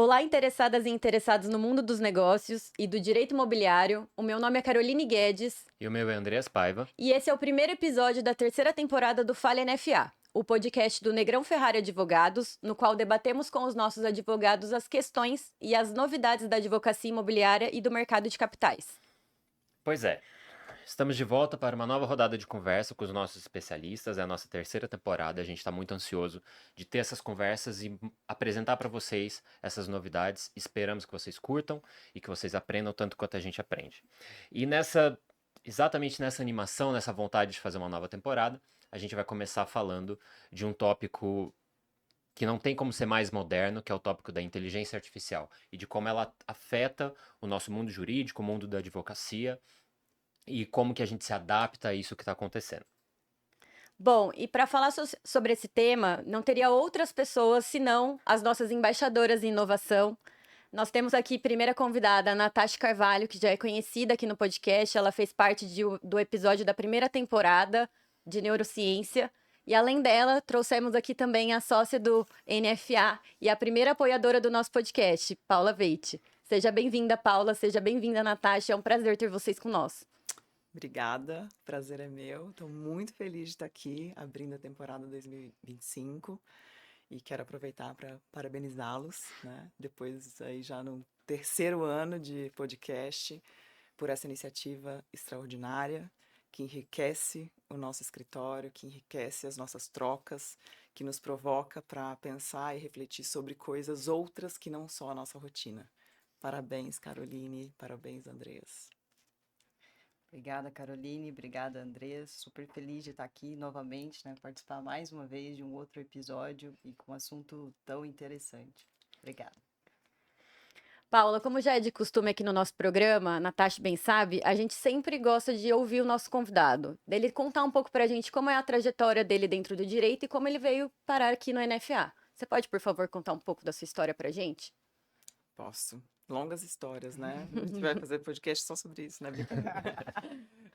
Olá, interessadas e interessados no mundo dos negócios e do direito imobiliário. O meu nome é Caroline Guedes E o meu é Andreas Paiva. e esse é o primeiro episódio da terceira temporada do Fale NFA, o podcast do Negrão Ferrari Advogados, no qual debatemos com os nossos advogados as questões e as novidades da advocacia imobiliária e do mercado de capitais. Pois é, estamos de volta para uma nova rodada de conversa com os nossos especialistas. É a nossa terceira temporada. A gente está muito ansioso de ter essas conversas e apresentar para vocês essas novidades. Esperamos que vocês curtam e que vocês aprendam tanto quanto a gente aprende. E exatamente nessa animação, nessa vontade de fazer uma nova temporada, a gente vai começar falando de um tópico que não tem como ser mais moderno, que é o tópico da inteligência artificial e de como ela afeta o nosso mundo jurídico, o mundo da advocacia e como que a gente se adapta a isso que está acontecendo. Bom, e para falar sobre esse tema, não teria outras pessoas senão as nossas embaixadoras em inovação. Nós temos aqui primeira convidada, a Natasha Carvalho, que já é conhecida aqui no podcast. Ela fez parte do episódio da primeira temporada de Neurociência. E além dela, trouxemos aqui também a sócia do NFA e a primeira apoiadora do nosso podcast, Paula Veite. Seja bem-vinda, Paula. Seja bem-vinda, Natasha. É um prazer ter vocês com nós. Obrigada, prazer é meu. Estou muito feliz de estar aqui abrindo a temporada 2025 e quero aproveitar para parabenizá-los, né? Depois aí já no terceiro ano de podcast por essa iniciativa extraordinária que enriquece o nosso escritório, que enriquece as nossas trocas, que nos provoca para pensar e refletir sobre coisas outras que não só a nossa rotina. Parabéns, Caroline, parabéns, Andreas. Obrigada, Caroline. Obrigada, Andrés. Super feliz de estar aqui novamente, né? Participar mais uma vez de um outro episódio e com um assunto tão interessante. Obrigada. Paula, como já é de costume aqui no nosso programa, a Natasha bem sabe, a gente sempre gosta de ouvir o nosso convidado, dele contar um pouco pra gente como é a trajetória dele dentro do direito e como ele veio parar aqui no NFA. Você pode, por favor, contar um pouco da sua história pra gente? Posso. Longas histórias, né? A gente vai fazer podcast só sobre isso, né? Brincadeira.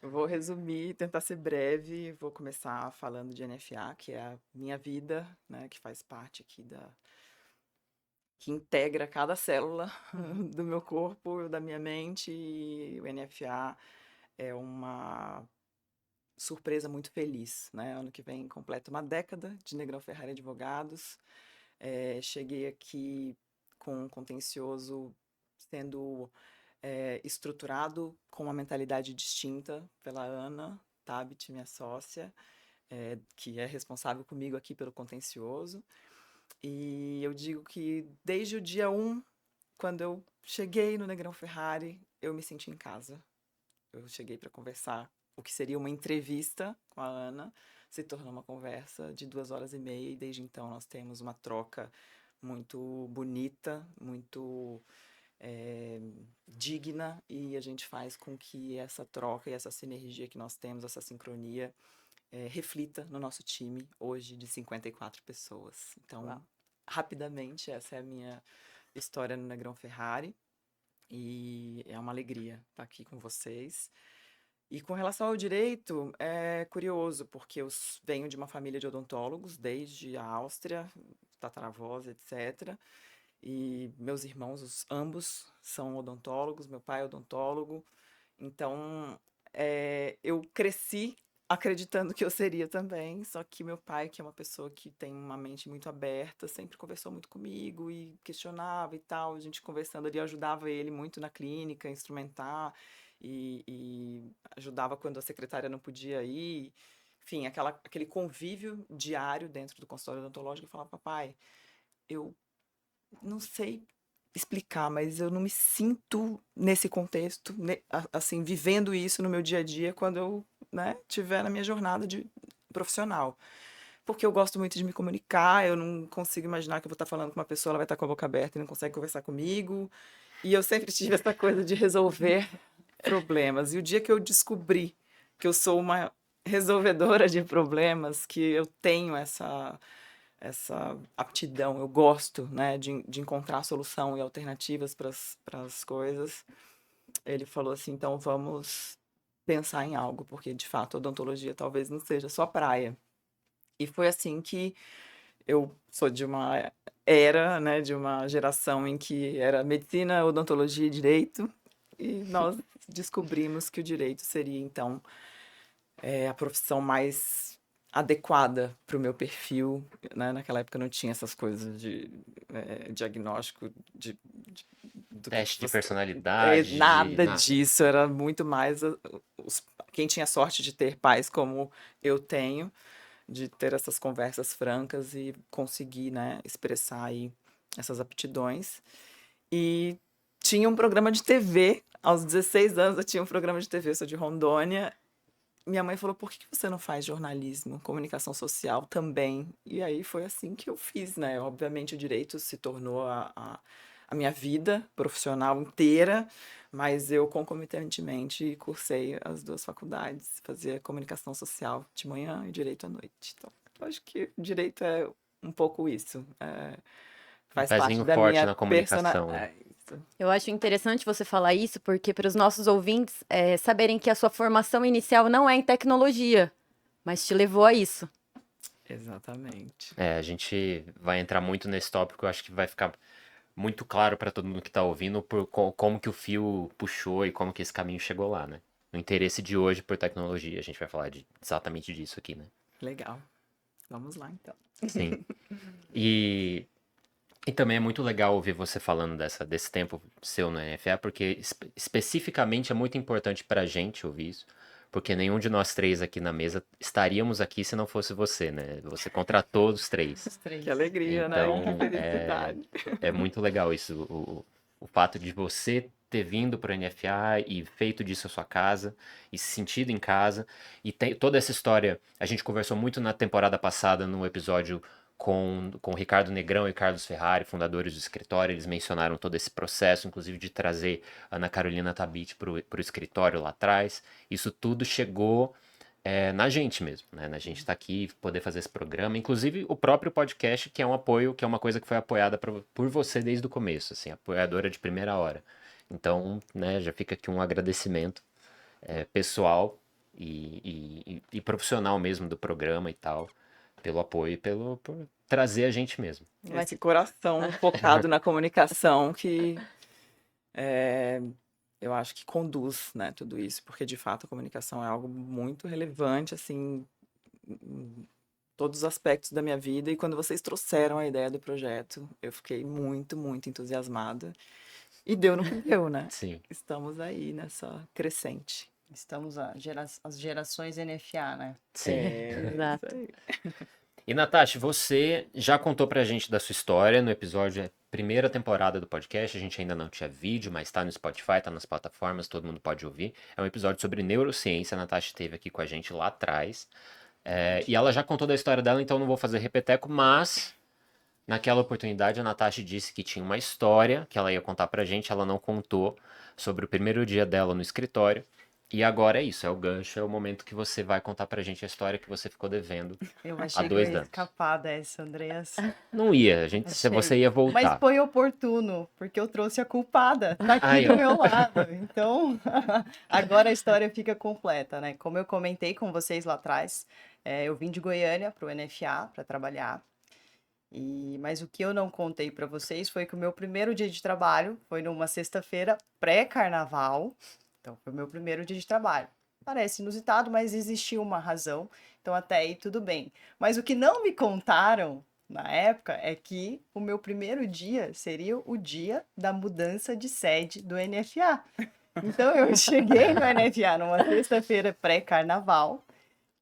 Eu vou resumir, tentar ser breve. Vou começar falando de NFA, que é a minha vida, né? Que faz parte aqui que integra cada célula do meu corpo, da minha mente. E o NFA é uma surpresa muito feliz, né? Ano que vem completa uma década de Negrão Ferrari Advogados. Cheguei aqui com um contencioso sendo estruturado com uma mentalidade distinta pela Ana Tabit, minha sócia, que é responsável comigo aqui pelo contencioso. E eu digo que desde o dia 1, quando eu cheguei no Negrão Ferrari, eu me senti em casa. Eu cheguei para conversar o que seria uma entrevista com a Ana, se tornou uma conversa de 2 horas e meia, e desde então nós temos uma troca muito bonita, muito digna, e a gente faz com que essa troca e essa sinergia que nós temos, essa sincronia, reflita no nosso time hoje de 54 pessoas. Então, Uau. rapidamente, essa é a minha história no Negrão Ferrari, e é uma alegria estar aqui com vocês. E com relação ao direito, é curioso, porque eu venho de uma família de odontólogos, desde a Áustria, tataravós, etc. E meus irmãos, ambos, são odontólogos, meu pai é odontólogo. Então, eu cresci acreditando que eu seria também, só que meu pai, que é uma pessoa que tem uma mente muito aberta, sempre conversou muito comigo e questionava e tal. A gente conversando ali, ajudava ele muito na clínica, instrumentar, e ajudava quando a secretária não podia ir. Enfim, aquele convívio diário dentro do consultório odontológico. Eu falava: papai, eu não sei explicar, mas eu não me sinto nesse contexto, assim, vivendo isso no meu dia a dia quando eu, né, tiver na minha jornada de profissional. Porque eu gosto muito de me comunicar, eu não consigo imaginar que eu vou estar falando com uma pessoa, ela vai estar com a boca aberta e não consegue conversar comigo. E eu sempre tive essa coisa de resolver problemas. E o dia que eu descobri que eu sou uma resolvedora de problemas, que eu tenho essa aptidão, eu gosto, né, de encontrar solução e alternativas para as coisas. Ele falou assim: então vamos pensar em algo, porque de fato a odontologia talvez não seja só praia. E foi assim que eu sou de uma era, né, de uma geração em que era medicina, odontologia e direito, e nós descobrimos que o direito seria, então, a profissão mais adequada para o meu perfil, né? Naquela época não tinha essas coisas de diagnóstico do que Teste de você... personalidade, nada disso, era muito mais quem tinha sorte de ter pais como eu tenho, de ter essas conversas francas e conseguir, né, expressar aí essas aptidões. E tinha um programa de TV, aos 16 anos eu tinha um programa de TV, eu sou de Rondônia. Minha mãe falou, por que você não faz jornalismo, comunicação social também? E aí foi assim que eu fiz, né? Obviamente o direito se tornou a minha vida profissional inteira, mas eu concomitantemente cursei as duas faculdades, fazia comunicação social de manhã e direito à noite. Então, eu acho que o direito é um pouco isso. Faz parte pezinho da forte minha na comunicação, né? personalidade. Eu acho interessante você falar isso, porque para os nossos ouvintes saberem que a sua formação inicial não é em tecnologia, mas te levou a isso. Exatamente. A gente vai entrar muito nesse tópico, eu acho que vai ficar muito claro para todo mundo que está ouvindo como que o fio puxou e como que esse caminho chegou lá, né? O interesse de hoje por tecnologia, a gente vai falar exatamente disso aqui, né? Legal. Vamos lá, então. Sim. E também é muito legal ouvir você falando desse tempo seu no NFA, porque especificamente é muito importante pra gente ouvir isso, porque nenhum de nós três aqui na mesa estaríamos aqui se não fosse você, né? Você contratou os três. Os três. Que alegria, né? Então, Que felicidade. é muito legal isso, o fato de você ter vindo para o NFA e feito disso a sua casa, e se sentido em casa, e toda essa história, a gente conversou muito na temporada passada, no episódio com o Ricardo Negrão e Carlos Ferrari, fundadores do escritório, eles mencionaram todo esse processo, inclusive de trazer a Ana Carolina Tabit para o escritório lá atrás, isso tudo chegou na gente mesmo, né? Na gente estar aqui, poder fazer esse programa, inclusive o próprio podcast, que é um apoio, que é uma coisa que foi apoiada por você desde o começo, assim, apoiadora de primeira hora. Então, né, já fica aqui um agradecimento pessoal e profissional mesmo do programa e tal, pelo apoio e por trazer a gente mesmo. Esse coração focado na comunicação que eu acho que conduz, né, tudo isso, porque de fato a comunicação é algo muito relevante, assim, em todos os aspectos da minha vida. E quando vocês trouxeram a ideia do projeto, eu fiquei muito, muito entusiasmada. E deu no que deu, né? Sim. Estamos aí nessa crescente. Estamos as gerações NFA, né? Sim. Exato. Isso aí. E Natasha, você já contou pra gente da sua história no episódio primeira temporada do podcast, a gente ainda não tinha vídeo, mas tá no Spotify, tá nas plataformas, todo mundo pode ouvir. É um episódio sobre neurociência, a Natasha esteve aqui com a gente lá atrás. E ela já contou da história dela, então não vou fazer repeteco, mas naquela oportunidade a Natasha disse que tinha uma história que ela ia contar pra gente, ela não contou sobre o primeiro dia dela no escritório. E agora é isso, é o gancho, é o momento que você vai contar pra gente a história que você ficou devendo. Eu achei que eu 2 ia anos. escapar dessa, Andreas. Não ia, Achei. você ia voltar. Mas foi oportuno, porque eu trouxe a culpada, tá aqui Aí, do ó. meu lado. Então, agora a história fica completa, né? Como eu comentei com vocês lá atrás, eu vim de Goiânia para o NFA para trabalhar. Mas o que eu não contei para vocês foi que o meu primeiro dia de trabalho foi numa sexta-feira pré-carnaval. Então, foi o meu primeiro dia de trabalho. Parece inusitado, mas existia uma razão. Então, até aí tudo bem. Mas o que não me contaram na época é que o meu primeiro dia seria o dia da mudança de sede do NFA. Então, eu cheguei no NFA numa sexta-feira pré-carnaval,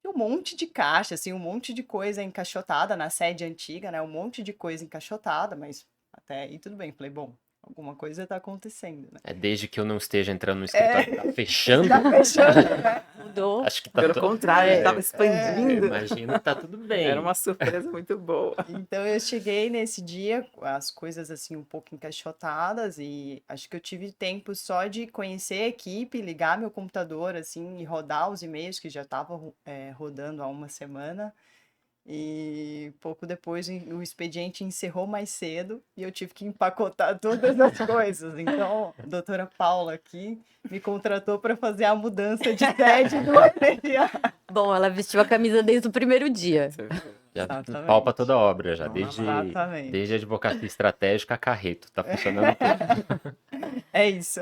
e um monte de caixa, assim, um monte de coisa encaixotada na sede antiga, né? Um monte de coisa encaixotada, mas até aí tudo bem. Falei, bom, alguma coisa tá acontecendo, né? Desde que eu não esteja entrando no escritório, tá fechando. Tá fechando, né? Mudou. Acho que tá Pelo contrário, estava expandindo. Imagino que tá tudo bem. Era uma surpresa muito boa. Então eu cheguei nesse dia, as coisas assim um pouco encaixotadas, e acho que eu tive tempo só de conhecer a equipe, ligar meu computador assim e rodar os e-mails que já estavam rodando há uma semana. E pouco depois o expediente encerrou mais cedo e eu tive que empacotar todas as coisas. Então, a doutora Paula aqui me contratou para fazer a mudança de sede do NFA. Bom, ela vestiu a camisa desde o primeiro dia. Você viu? Já Exatamente. palpa toda a obra já, Vamos desde, lá. Exatamente. desde a advocacia estratégica a carreto, tá funcionando tudo. É isso.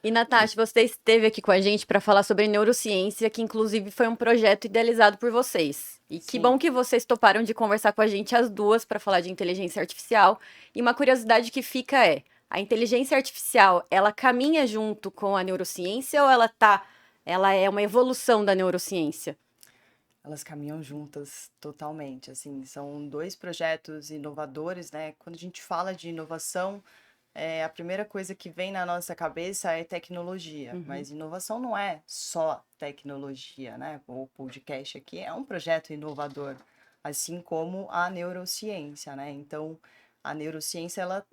E, Natasha, você esteve aqui com a gente para falar sobre neurociência, que inclusive foi um projeto idealizado por vocês. E que Sim. bom que vocês toparam de conversar com a gente as duas para falar de inteligência artificial. E uma curiosidade que fica é: a inteligência artificial, ela caminha junto com a neurociência ou ela é uma evolução da neurociência? Elas caminham juntas totalmente, assim, são dois projetos inovadores, né? Quando a gente fala de inovação, a primeira coisa que vem na nossa cabeça é tecnologia, mas inovação não é só tecnologia, né? O podcast aqui é um projeto inovador, assim como a neurociência, né? Então, a neurociência, ela,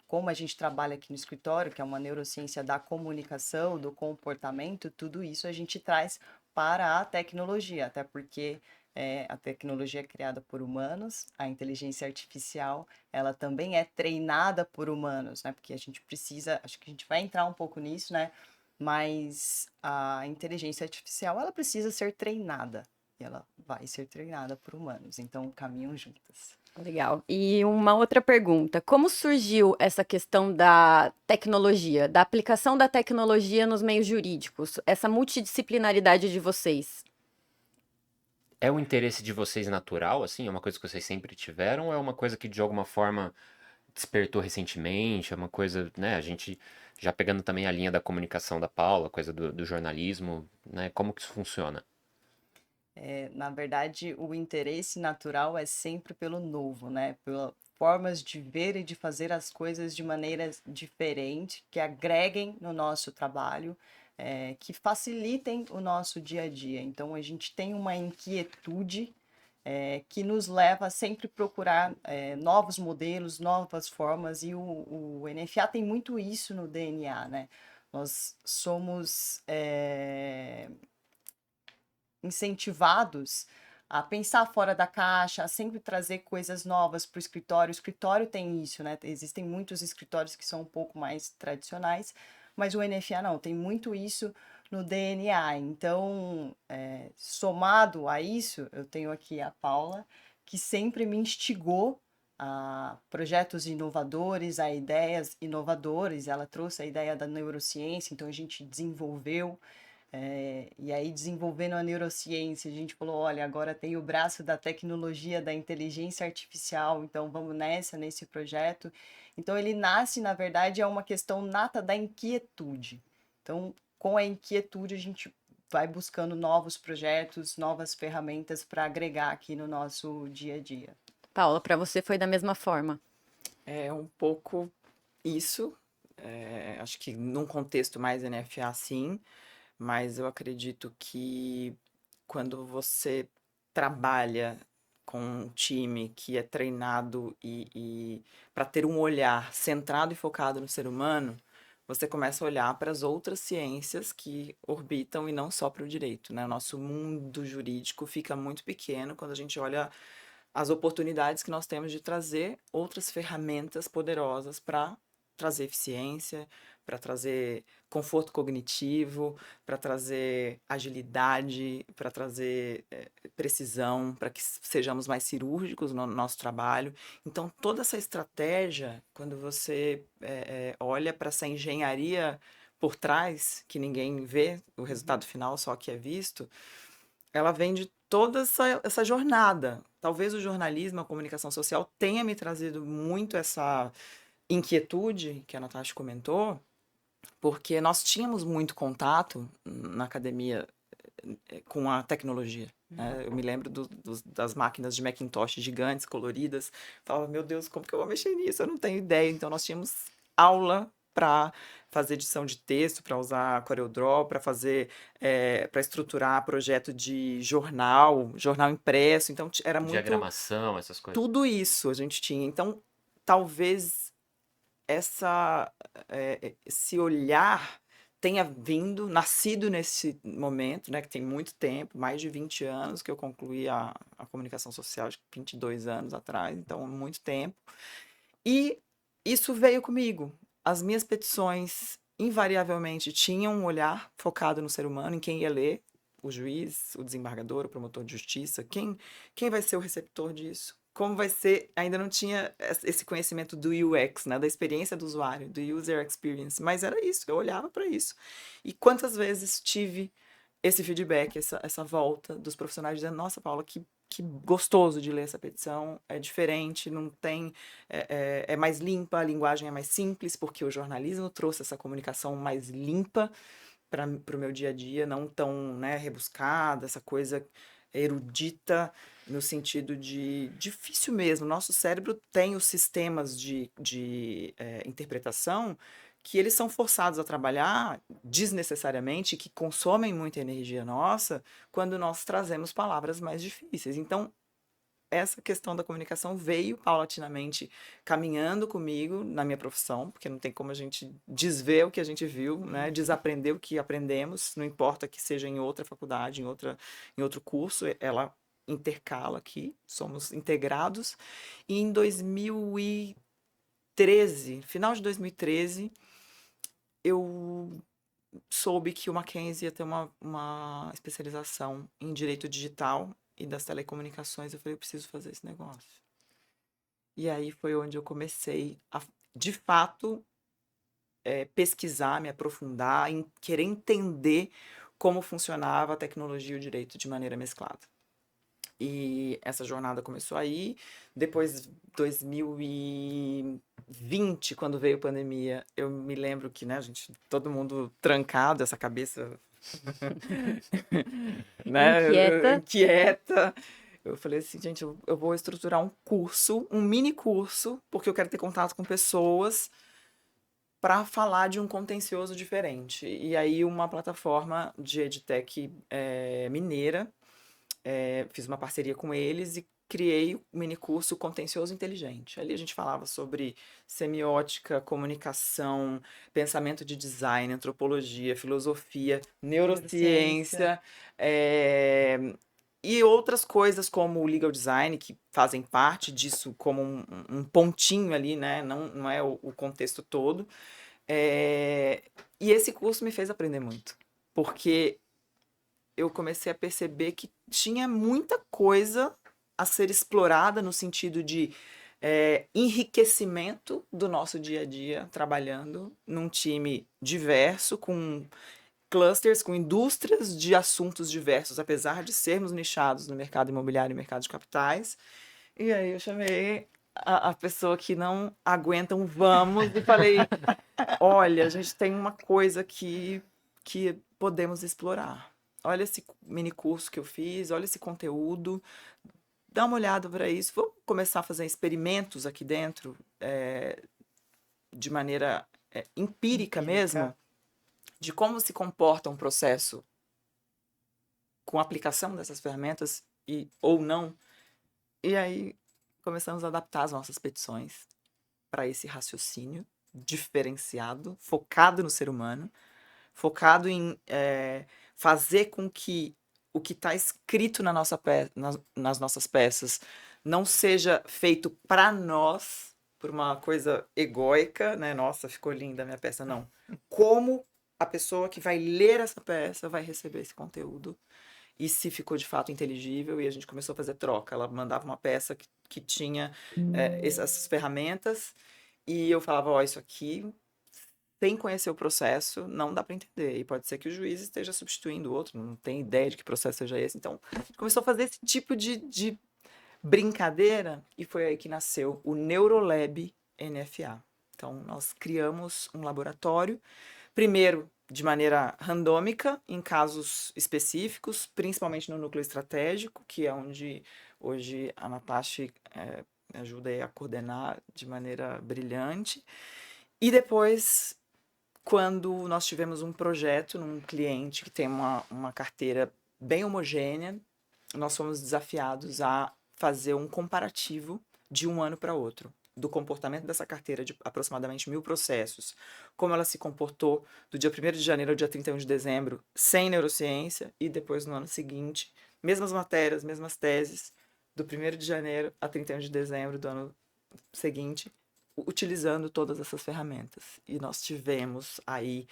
como a gente trabalha aqui no escritório, que é uma neurociência da comunicação, do comportamento, tudo isso a gente traz para a tecnologia, até porque a tecnologia é criada por humanos, a inteligência artificial ela também é treinada por humanos, né? Porque a gente precisa, acho que a gente vai entrar um pouco nisso, né? Mas a inteligência artificial ela precisa ser treinada e ela vai ser treinada por humanos, então caminham juntas. Legal. E uma outra pergunta: como surgiu essa questão da tecnologia, da aplicação da tecnologia nos meios jurídicos, essa multidisciplinaridade de vocês? É um interesse de vocês natural, assim? É uma coisa que vocês sempre tiveram? Ou é uma coisa que de alguma forma despertou recentemente? É uma coisa, né? A gente já pegando também a linha da comunicação da Paula, coisa do jornalismo, né? Como que isso funciona? Na verdade, o interesse natural é sempre pelo novo, né? Pelas formas de ver e de fazer as coisas de maneiras diferentes, que agreguem no nosso trabalho, que facilitem o nosso dia a dia. Então, a gente tem uma inquietude que nos leva a sempre procurar novos modelos, novas formas, e o NFA tem muito isso no DNA, né? Nós somos incentivados a pensar fora da caixa, a sempre trazer coisas novas para o escritório. O escritório tem isso, né? Existem muitos escritórios que são um pouco mais tradicionais, mas o NFA não, tem muito isso no DNA. Então, somado a isso, eu tenho aqui a Paula, que sempre me instigou a projetos inovadores, a ideias inovadoras. Ela trouxe a ideia da neurociência, então a gente desenvolveu. E aí, desenvolvendo a neurociência, a gente falou: olha, agora tem o braço da tecnologia, da inteligência artificial, então vamos nesse projeto. Então, ele nasce, na verdade, é uma questão nata da inquietude. Então, com a inquietude, a gente vai buscando novos projetos, novas ferramentas para agregar aqui no nosso dia a dia. Paula, para você foi da mesma forma? É um pouco isso. Acho que num contexto mais NFA, sim, mas eu acredito que quando você trabalha com um time que é treinado e para ter um olhar centrado e focado no ser humano, você começa a olhar para as outras ciências que orbitam e não só para o direito, né? O nosso mundo jurídico fica muito pequeno quando a gente olha as oportunidades que nós temos de trazer outras ferramentas poderosas para trazer eficiência, para trazer conforto cognitivo, para trazer agilidade, para trazer precisão, para que sejamos mais cirúrgicos no nosso trabalho. Então, toda essa estratégia, quando você olha para essa engenharia por trás, que ninguém vê o resultado final, só que é visto, ela vem de toda essa jornada. Talvez o jornalismo, a comunicação social tenha me trazido muito essa inquietude que a Natasha comentou, porque nós tínhamos muito contato na academia com a tecnologia. Né? Eu me lembro das máquinas de Macintosh gigantes, coloridas. Falava, meu Deus, como que eu vou mexer nisso? Eu não tenho ideia. Então, nós tínhamos aula para fazer edição de texto, para usar CorelDRAW, para fazer, para estruturar projeto de jornal impresso. Então, era muito Diagramação, essas coisas. tudo isso a gente tinha. Então, talvez esse olhar tenha nascido nesse momento, né, que tem muito tempo, mais de 20 anos que eu concluí a comunicação social, acho que 22 anos atrás, então muito tempo. E isso veio comigo. As minhas petições, invariavelmente, tinham um olhar focado no ser humano, em quem ia ler, o juiz, o desembargador, o promotor de justiça, quem vai ser o receptor disso? Como vai ser? Ainda não tinha esse conhecimento do UX, né, da experiência do usuário, do user experience, mas era isso, eu olhava para isso. E quantas vezes tive esse feedback, essa volta dos profissionais dizendo, nossa, Paula, que gostoso de ler essa petição, é diferente, não tem, é mais limpa, a linguagem é mais simples, porque o jornalismo trouxe essa comunicação mais limpa para o meu dia a dia, não tão, né, rebuscada, essa coisa erudita, no sentido de difícil mesmo. Nosso cérebro tem os sistemas de interpretação que eles são forçados a trabalhar desnecessariamente, que consomem muita energia nossa, quando nós trazemos palavras mais difíceis. Então, essa questão da comunicação veio paulatinamente caminhando comigo na minha profissão, porque não tem como a gente desver o que a gente viu, né? Desaprender o que aprendemos, não importa que seja em outra faculdade, em outro curso, ela intercala aqui, somos integrados. E em 2013, final de 2013, eu soube que o Mackenzie ia ter uma especialização em direito digital e das telecomunicações. Eu falei, eu preciso fazer esse negócio. E aí foi onde eu comecei a, de fato, pesquisar, me aprofundar, querer entender como funcionava a tecnologia e o direito de maneira mesclada. E essa jornada começou aí. Depois, 2020, quando veio a pandemia, eu me lembro que, né, gente, todo mundo trancado, essa cabeça né, inquieta. Eu falei assim, gente, eu vou estruturar um curso, um mini curso, porque eu quero ter contato com pessoas para falar de um contencioso diferente. E aí uma plataforma de edtech mineira, fiz uma parceria com eles e criei o mini curso Contencioso Inteligente. Ali a gente falava sobre semiótica, comunicação, pensamento de design, antropologia, filosofia, neurociência, e outras coisas como o legal design, que fazem parte disso como um pontinho ali, né? Não é o contexto todo. E esse curso me fez aprender muito, porque eu comecei a perceber que tinha muita coisa a ser explorada no sentido de enriquecimento do nosso dia a dia, trabalhando num time diverso, com clusters, com indústrias de assuntos diversos, apesar de sermos nichados no mercado imobiliário e mercado de capitais. E aí eu chamei a pessoa que não aguenta um vamos e falei, olha, a gente tem uma coisa aqui que podemos explorar. Olha esse mini curso que eu fiz, olha esse conteúdo, dá uma olhada para isso. Vou começar a fazer experimentos aqui dentro, de maneira empírica mesmo, de como se comporta um processo com a aplicação dessas ferramentas ou não. E aí começamos a adaptar as nossas petições para esse raciocínio diferenciado, focado no ser humano, focado em fazer com que o que está escrito nas nossas peças não seja feito para nós, por uma coisa egóica, né? Nossa, ficou linda a minha peça. Não. Como a pessoa que vai ler essa peça vai receber esse conteúdo e se ficou de fato inteligível, e a gente começou a fazer troca. Ela mandava uma peça que tinha essas ferramentas e eu falava, ó, isso aqui, sem conhecer o processo, não dá para entender. E pode ser que o juiz esteja substituindo o outro, não tem ideia de que processo seja esse. Então, a gente começou a fazer esse tipo de brincadeira e foi aí que nasceu o Neurolab NFA. Então, nós criamos um laboratório, primeiro de maneira randômica, em casos específicos, principalmente no núcleo estratégico, que é onde hoje a Natasha me ajuda a coordenar de maneira brilhante. E depois, quando nós tivemos um projeto num cliente que tem uma carteira bem homogênea, nós fomos desafiados a fazer um comparativo de um ano para outro, do comportamento dessa carteira de aproximadamente 1.000 processos, como ela se comportou do dia 1º de janeiro ao dia 31 de dezembro, sem neurociência, e depois no ano seguinte, mesmas matérias, mesmas teses, do 1º de janeiro a 31 de dezembro do ano seguinte, utilizando todas essas ferramentas. E nós tivemos aí,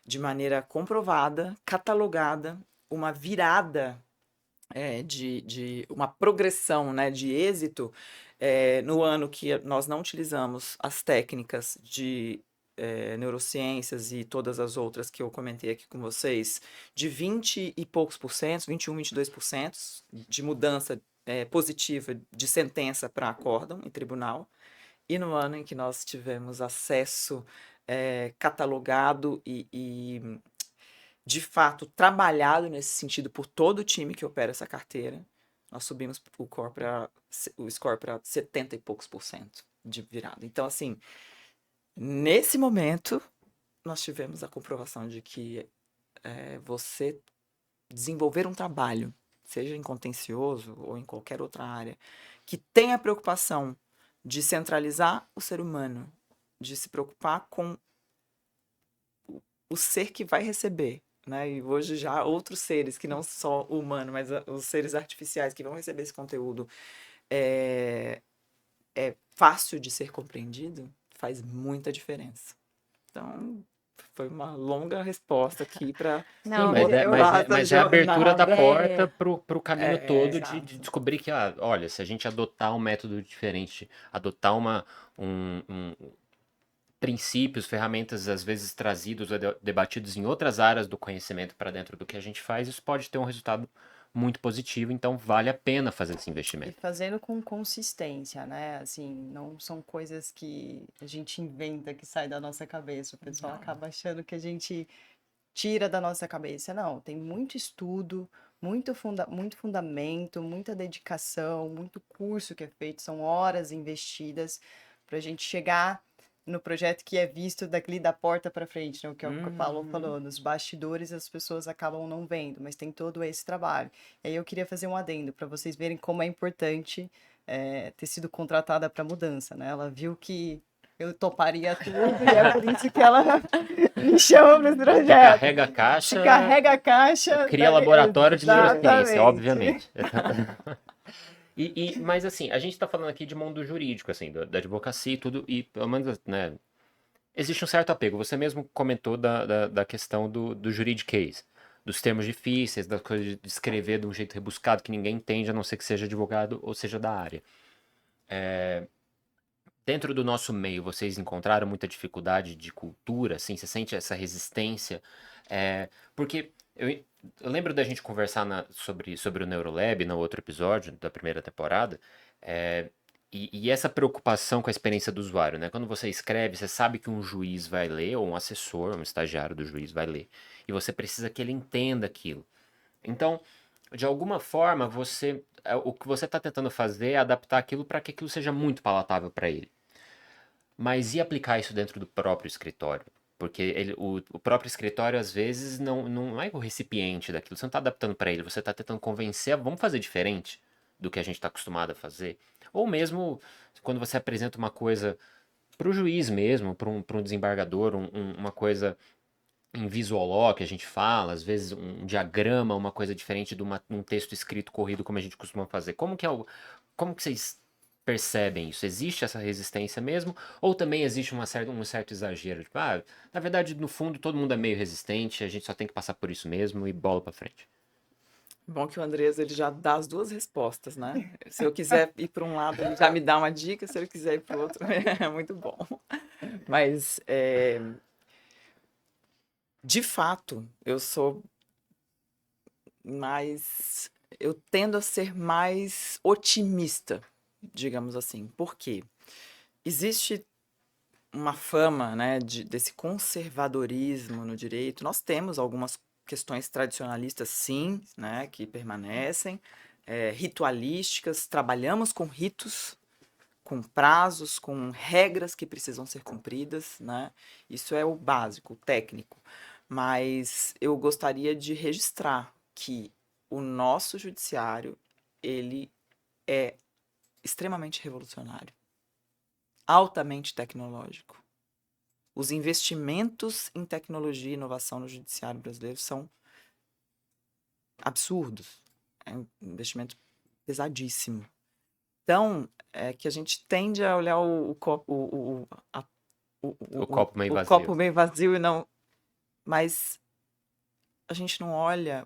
de maneira comprovada, catalogada, uma virada, de uma progressão, né, de êxito, no ano que nós não utilizamos as técnicas de neurociências e todas as outras que eu comentei aqui com vocês, de 20 e poucos por cento, 21, 22% de mudança positiva de sentença para acórdão em tribunal, e no ano em que nós tivemos acesso catalogado e de fato trabalhado nesse sentido por todo o time que opera essa carteira, nós subimos o score para 70 e poucos por cento de virada. Então, assim, nesse momento, nós tivemos a comprovação de que você desenvolver um trabalho, seja em contencioso ou em qualquer outra área, que tenha a preocupação de centralizar o ser humano, de se preocupar com o ser que vai receber, né? E hoje já outros seres, que não só o humano, mas os seres artificiais que vão receber esse conteúdo, é fácil de ser compreendido, faz muita diferença. Então, foi uma longa resposta aqui para Não, mas é a abertura da jornada. porta pro caminho todo de exato. descobrir que, olha, se a gente adotar um método diferente, adotar princípios, ferramentas às vezes trazidos ou debatidos em outras áreas do conhecimento para dentro do que a gente faz, isso pode ter um resultado muito positivo, então vale a pena fazer esse E investimento. fazendo com consistência, né? Assim, não são coisas que a gente inventa, que sai da nossa cabeça. O pessoal Não. acaba achando que a gente tira da nossa cabeça. Não, tem muito estudo, muito fundamento, muita dedicação, muito curso que é feito, são horas investidas para a gente chegar no projeto que é visto daqui da porta para frente, né? O que o Paulo falou, nos bastidores as pessoas acabam não vendo, mas tem todo esse trabalho. E aí eu queria fazer um adendo para vocês verem como é importante ter sido contratada para mudança, né? Ela viu que eu toparia tudo e é por isso que ela me chama para esse projeto. Carrega a caixa. Se carrega a caixa. Cria laboratório de neurociência, Exatamente. obviamente. Mas assim, a gente tá falando aqui de mundo jurídico, assim, da advocacia e tudo, e pelo menos, né, existe um certo apego. Você mesmo comentou da questão do juridiquês, dos termos difíceis, da coisa de escrever de um jeito rebuscado que ninguém entende, a não ser que seja advogado ou seja da área. Dentro do nosso meio, vocês encontraram muita dificuldade de cultura, assim? Você sente essa resistência? Porque eu lembro da gente conversar sobre o Neurolab no outro episódio da primeira temporada, e essa preocupação com a experiência do usuário, né? Quando você escreve, você sabe que um juiz vai ler, ou um assessor, um estagiário do juiz vai ler, e você precisa que ele entenda aquilo. Então, de alguma forma, o que você está tentando fazer é adaptar aquilo para que aquilo seja muito palatável para ele. Mas e aplicar isso dentro do próprio escritório? Porque o próprio escritório, às vezes, não é o recipiente daquilo. Você não está adaptando para ele, você está tentando convencer, vamos fazer diferente do que a gente está acostumado a fazer. Ou mesmo quando você apresenta uma coisa para o juiz mesmo, para um desembargador, uma coisa em visual law que a gente fala, às vezes um diagrama, uma coisa diferente de um texto escrito corrido como a gente costuma fazer. Como que vocês percebem isso? Existe essa resistência mesmo? Ou também existe um certo exagero? Tipo, na verdade, no fundo, todo mundo é meio resistente, a gente só tem que passar por isso mesmo e bola pra frente. Bom que o Andrés, ele já dá as duas respostas, né? Se eu quiser ir para um lado, ele já me dá uma dica, se eu quiser ir para o outro, é muito bom. Mas, de fato, eu tendo a ser mais otimista, digamos assim. Por quê? Existe uma fama, né, desse conservadorismo no direito. Nós temos algumas questões tradicionalistas, sim, né, que permanecem, ritualísticas, trabalhamos com ritos, com prazos, com regras que precisam ser cumpridas, né? Isso é o básico, o técnico. Mas eu gostaria de registrar que o nosso judiciário, ele é extremamente revolucionário, altamente tecnológico. Os investimentos em tecnologia e inovação no judiciário brasileiro são absurdos. É um investimento pesadíssimo. Então, é que a gente tende a olhar o copo meio vazio. copo meio vazio e não... Mas a gente não olha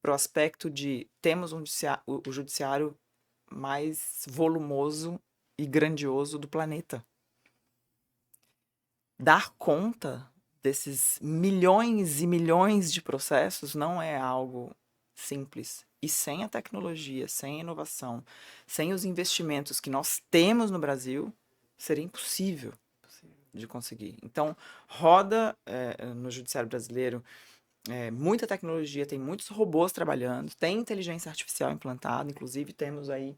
para o aspecto de temos o judiciário mais volumoso e grandioso do planeta. Dar conta desses milhões e milhões de processos não é algo simples. E sem a tecnologia, sem a inovação, sem os investimentos que nós temos no Brasil, seria impossível de conseguir. Então, roda no judiciário brasileiro muita tecnologia, tem muitos robôs trabalhando, tem inteligência artificial implantada, inclusive temos aí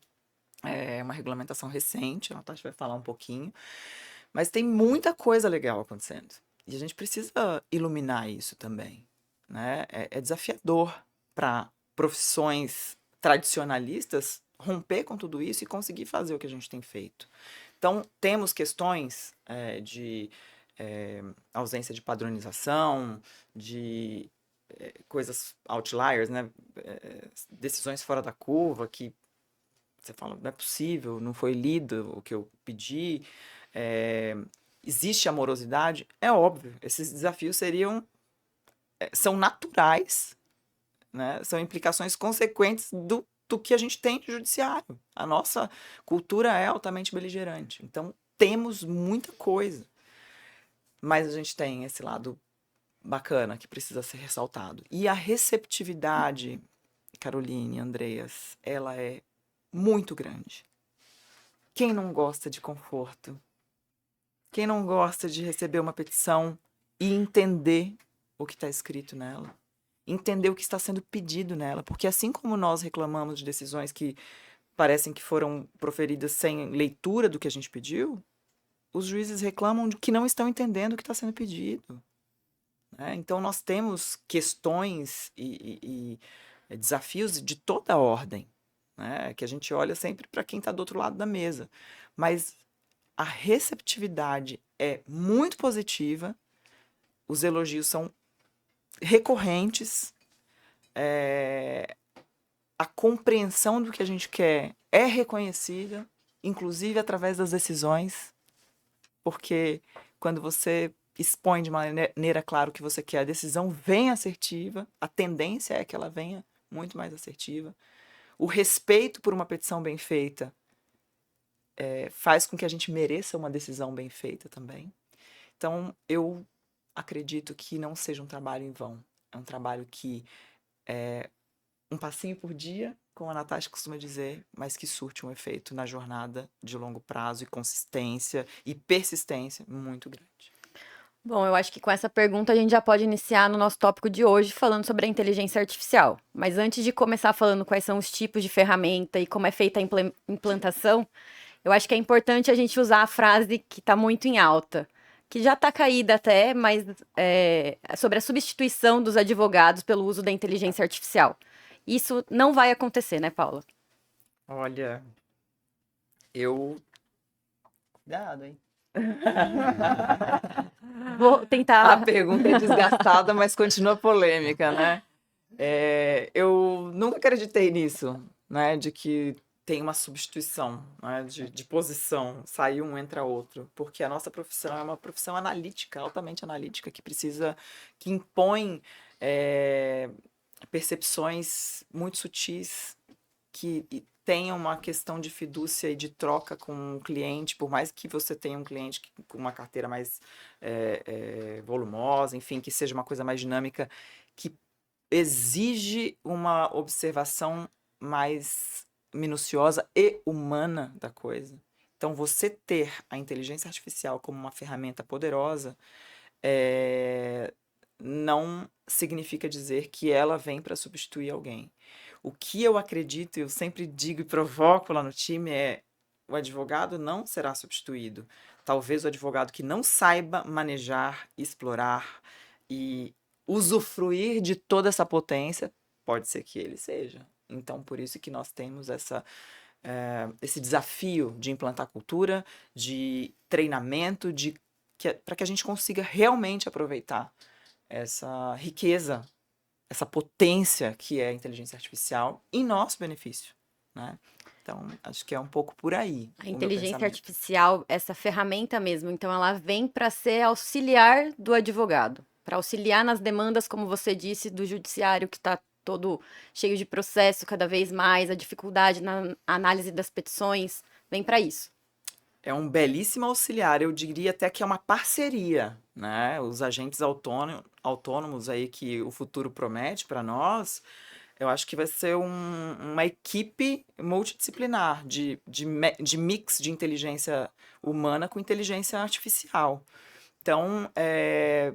uma regulamentação recente, a Natasha vai falar um pouquinho, mas tem muita coisa legal acontecendo. E a gente precisa iluminar isso também, né? É desafiador para profissões tradicionalistas romper com tudo isso e conseguir fazer o que a gente tem feito. Então, temos questões de ausência de padronização, de coisas outliers, né? Decisões fora da curva, que você fala, não é possível, não foi lido o que eu pedi. Existe amorosidade? É óbvio, esses desafios são naturais, né? São implicações consequentes do que a gente tem de judiciário. A nossa cultura é altamente beligerante, então temos muita coisa, mas a gente tem esse lado bacana que precisa ser ressaltado. E a receptividade, Caroline, Andreas, ela é muito grande. Quem não gosta de conforto? Quem não gosta de receber uma petição e entender o que está escrito nela? Entender o que está sendo pedido nela? Porque assim como nós reclamamos de decisões que parecem que foram proferidas sem leitura do que a gente pediu, os juízes reclamam de que não estão entendendo o que está sendo pedido. Então, nós temos questões e desafios de toda a ordem, né? Que a gente olha sempre para quem está do outro lado da mesa. Mas a receptividade é muito positiva, os elogios são recorrentes, a compreensão do que a gente quer é reconhecida, inclusive através das decisões, porque quando você expõe de maneira clara o que você quer, a decisão vem assertiva, a tendência é que ela venha muito mais assertiva. O respeito por uma petição bem feita faz com que a gente mereça uma decisão bem feita também. Então, eu acredito que não seja um trabalho em vão. É um trabalho que é um passinho por dia, como a Natasha costuma dizer, mas que surte um efeito na jornada de longo prazo e consistência e persistência muito grande. Bom, eu acho que com essa pergunta a gente já pode iniciar no nosso tópico de hoje, falando sobre a inteligência artificial. Mas antes de começar falando quais são os tipos de ferramenta e como é feita a implantação, eu acho que é importante a gente usar a frase que está muito em alta, que já está caída até, mas sobre a substituição dos advogados pelo uso da inteligência artificial. Isso não vai acontecer, né, Paula? Olha, Cuidado, hein? Vou tentar. A pergunta é desgastada, mas continua polêmica, né? Eu nunca acreditei nisso, né? De que tem uma substituição, né? de posição, sai um, entra outro. Porque a nossa profissão é uma profissão analítica, altamente analítica, que impõe percepções muito sutis, que tenha uma questão de fidúcia e de troca com o cliente, por mais que você tenha um cliente com uma carteira mais volumosa, enfim, que seja uma coisa mais dinâmica, que exige uma observação mais minuciosa e humana da coisa. Então, você ter a inteligência artificial como uma ferramenta poderosa não significa dizer que ela vem para substituir alguém. O que eu acredito, eu sempre digo e provoco lá no time, o advogado não será substituído. Talvez o advogado que não saiba manejar, explorar e usufruir de toda essa potência, pode ser que ele seja. Então, por isso que nós temos esse desafio de implantar cultura, de treinamento, para que a gente consiga realmente aproveitar essa riqueza, essa potência que é a inteligência artificial em nosso benefício, né? Então, acho que é um pouco por aí. A inteligência artificial, essa ferramenta mesmo, então ela vem para ser auxiliar do advogado, para auxiliar nas demandas, como você disse, do judiciário que está todo cheio de processo cada vez mais, a dificuldade na análise das petições, vem para isso. É um belíssimo auxiliar, eu diria até que é uma parceria, né? Os agentes autônomos aí que o futuro promete para nós, eu acho que vai ser uma equipe multidisciplinar de mix de inteligência humana com inteligência artificial. Então, é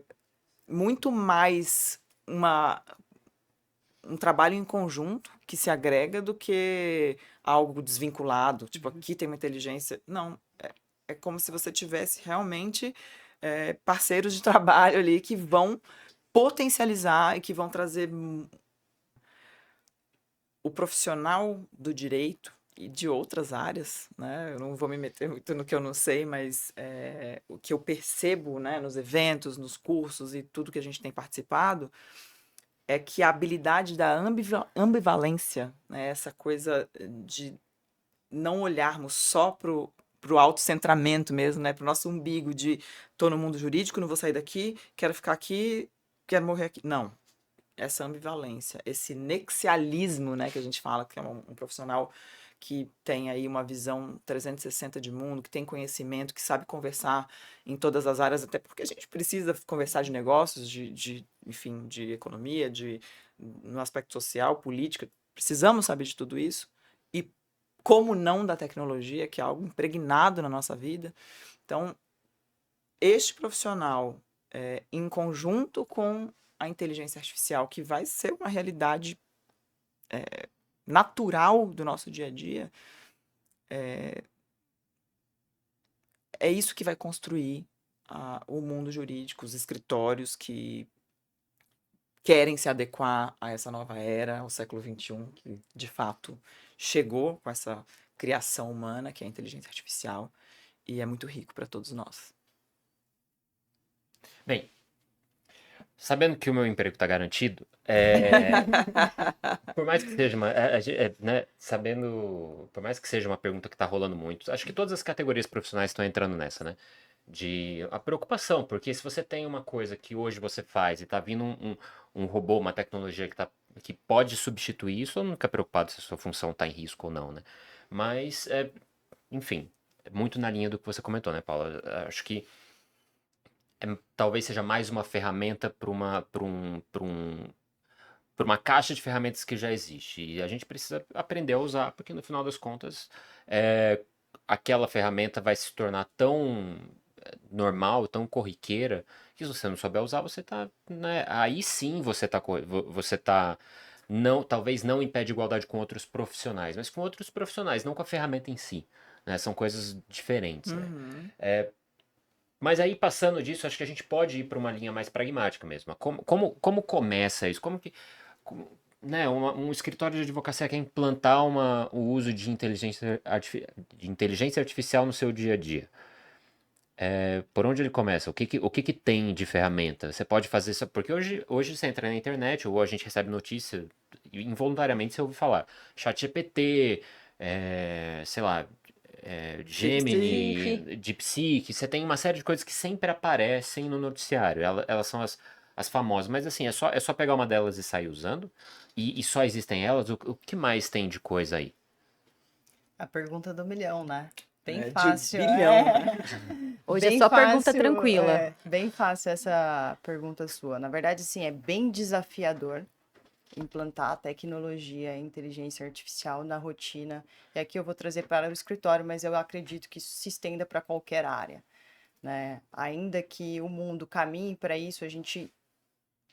muito mais um trabalho em conjunto que se agrega do que algo desvinculado. Tipo, aqui tem uma inteligência. Não, é como se você tivesse realmente parceiros de trabalho ali que vão potencializar e que vão trazer o profissional do direito e de outras áreas, né? Eu não vou me meter muito no que eu não sei, mas o que eu percebo, né, nos eventos, nos cursos e tudo que a gente tem participado, é que a habilidade da ambivalência, né, essa coisa de não olharmos só pro autocentramento mesmo, né, pro nosso umbigo de tô no mundo jurídico, não vou sair daqui, quero ficar aqui, quero morrer aqui. Não. Essa ambivalência, esse nexialismo, né, que a gente fala, que é um profissional que tem aí uma visão 360 de mundo, que tem conhecimento, que sabe conversar em todas as áreas, até porque a gente precisa conversar de negócios, enfim, de economia, no aspecto social, política, precisamos saber de tudo isso. E como não da tecnologia, que é algo impregnado na nossa vida. Então, este profissional, em conjunto com a inteligência artificial, que vai ser uma realidade natural do nosso dia a dia, é isso que vai construir o mundo jurídico, os escritórios que querem se adequar a essa nova era, ao século XXI, que de fato chegou com essa criação humana, que é a inteligência artificial, e é muito rico para todos nós. Bem, sabendo que o meu emprego está garantido, por mais que seja né, por mais que seja uma pergunta que está rolando muito, acho que todas as categorias profissionais estão entrando nessa, né? De a preocupação, porque se você tem uma coisa que hoje você faz e está vindo um robô, uma tecnologia que pode substituir isso, eu nunca preocupado se a sua função está em risco ou não, né? Mas, enfim, é muito na linha do que você comentou, né, Paula? Acho que talvez seja mais uma ferramenta para uma caixa de ferramentas que já existe. E a gente precisa aprender a usar, porque no final das contas, aquela ferramenta vai se tornar tão normal, tão corriqueira, que se você não souber usar, você tá, né, aí sim você tá não, talvez não em pé de igualdade com outros profissionais, mas com outros profissionais, não com a ferramenta em si, né? São coisas diferentes, né? Mas aí, passando disso, acho que a gente pode ir para uma linha mais pragmática mesmo. Como começa isso? Né, um escritório de advocacia quer implantar o uso de inteligência artificial no seu dia a dia. Por onde ele começa? O que tem de ferramenta? Você pode fazer isso, porque hoje você entra na internet ou a gente recebe notícia e involuntariamente você ouve falar ChatGPT, sei lá, Gemini, DeepSeek, você tem uma série de coisas que sempre aparecem no noticiário. Elas são as famosas, mas assim, é só pegar uma delas e sair usando. E só existem elas. O que mais tem de coisa aí? A pergunta do milhão, né? Bem De fácil. bilhão, né? Hoje é Bem só pergunta fácil, tranquila. bem fácil essa pergunta sua. Na verdade, sim, é bem desafiador implantar tecnologia e inteligência artificial na rotina. E aqui eu vou trazer para o escritório, mas eu acredito que isso se estenda para qualquer área, né? Ainda que o mundo caminhe para isso, a gente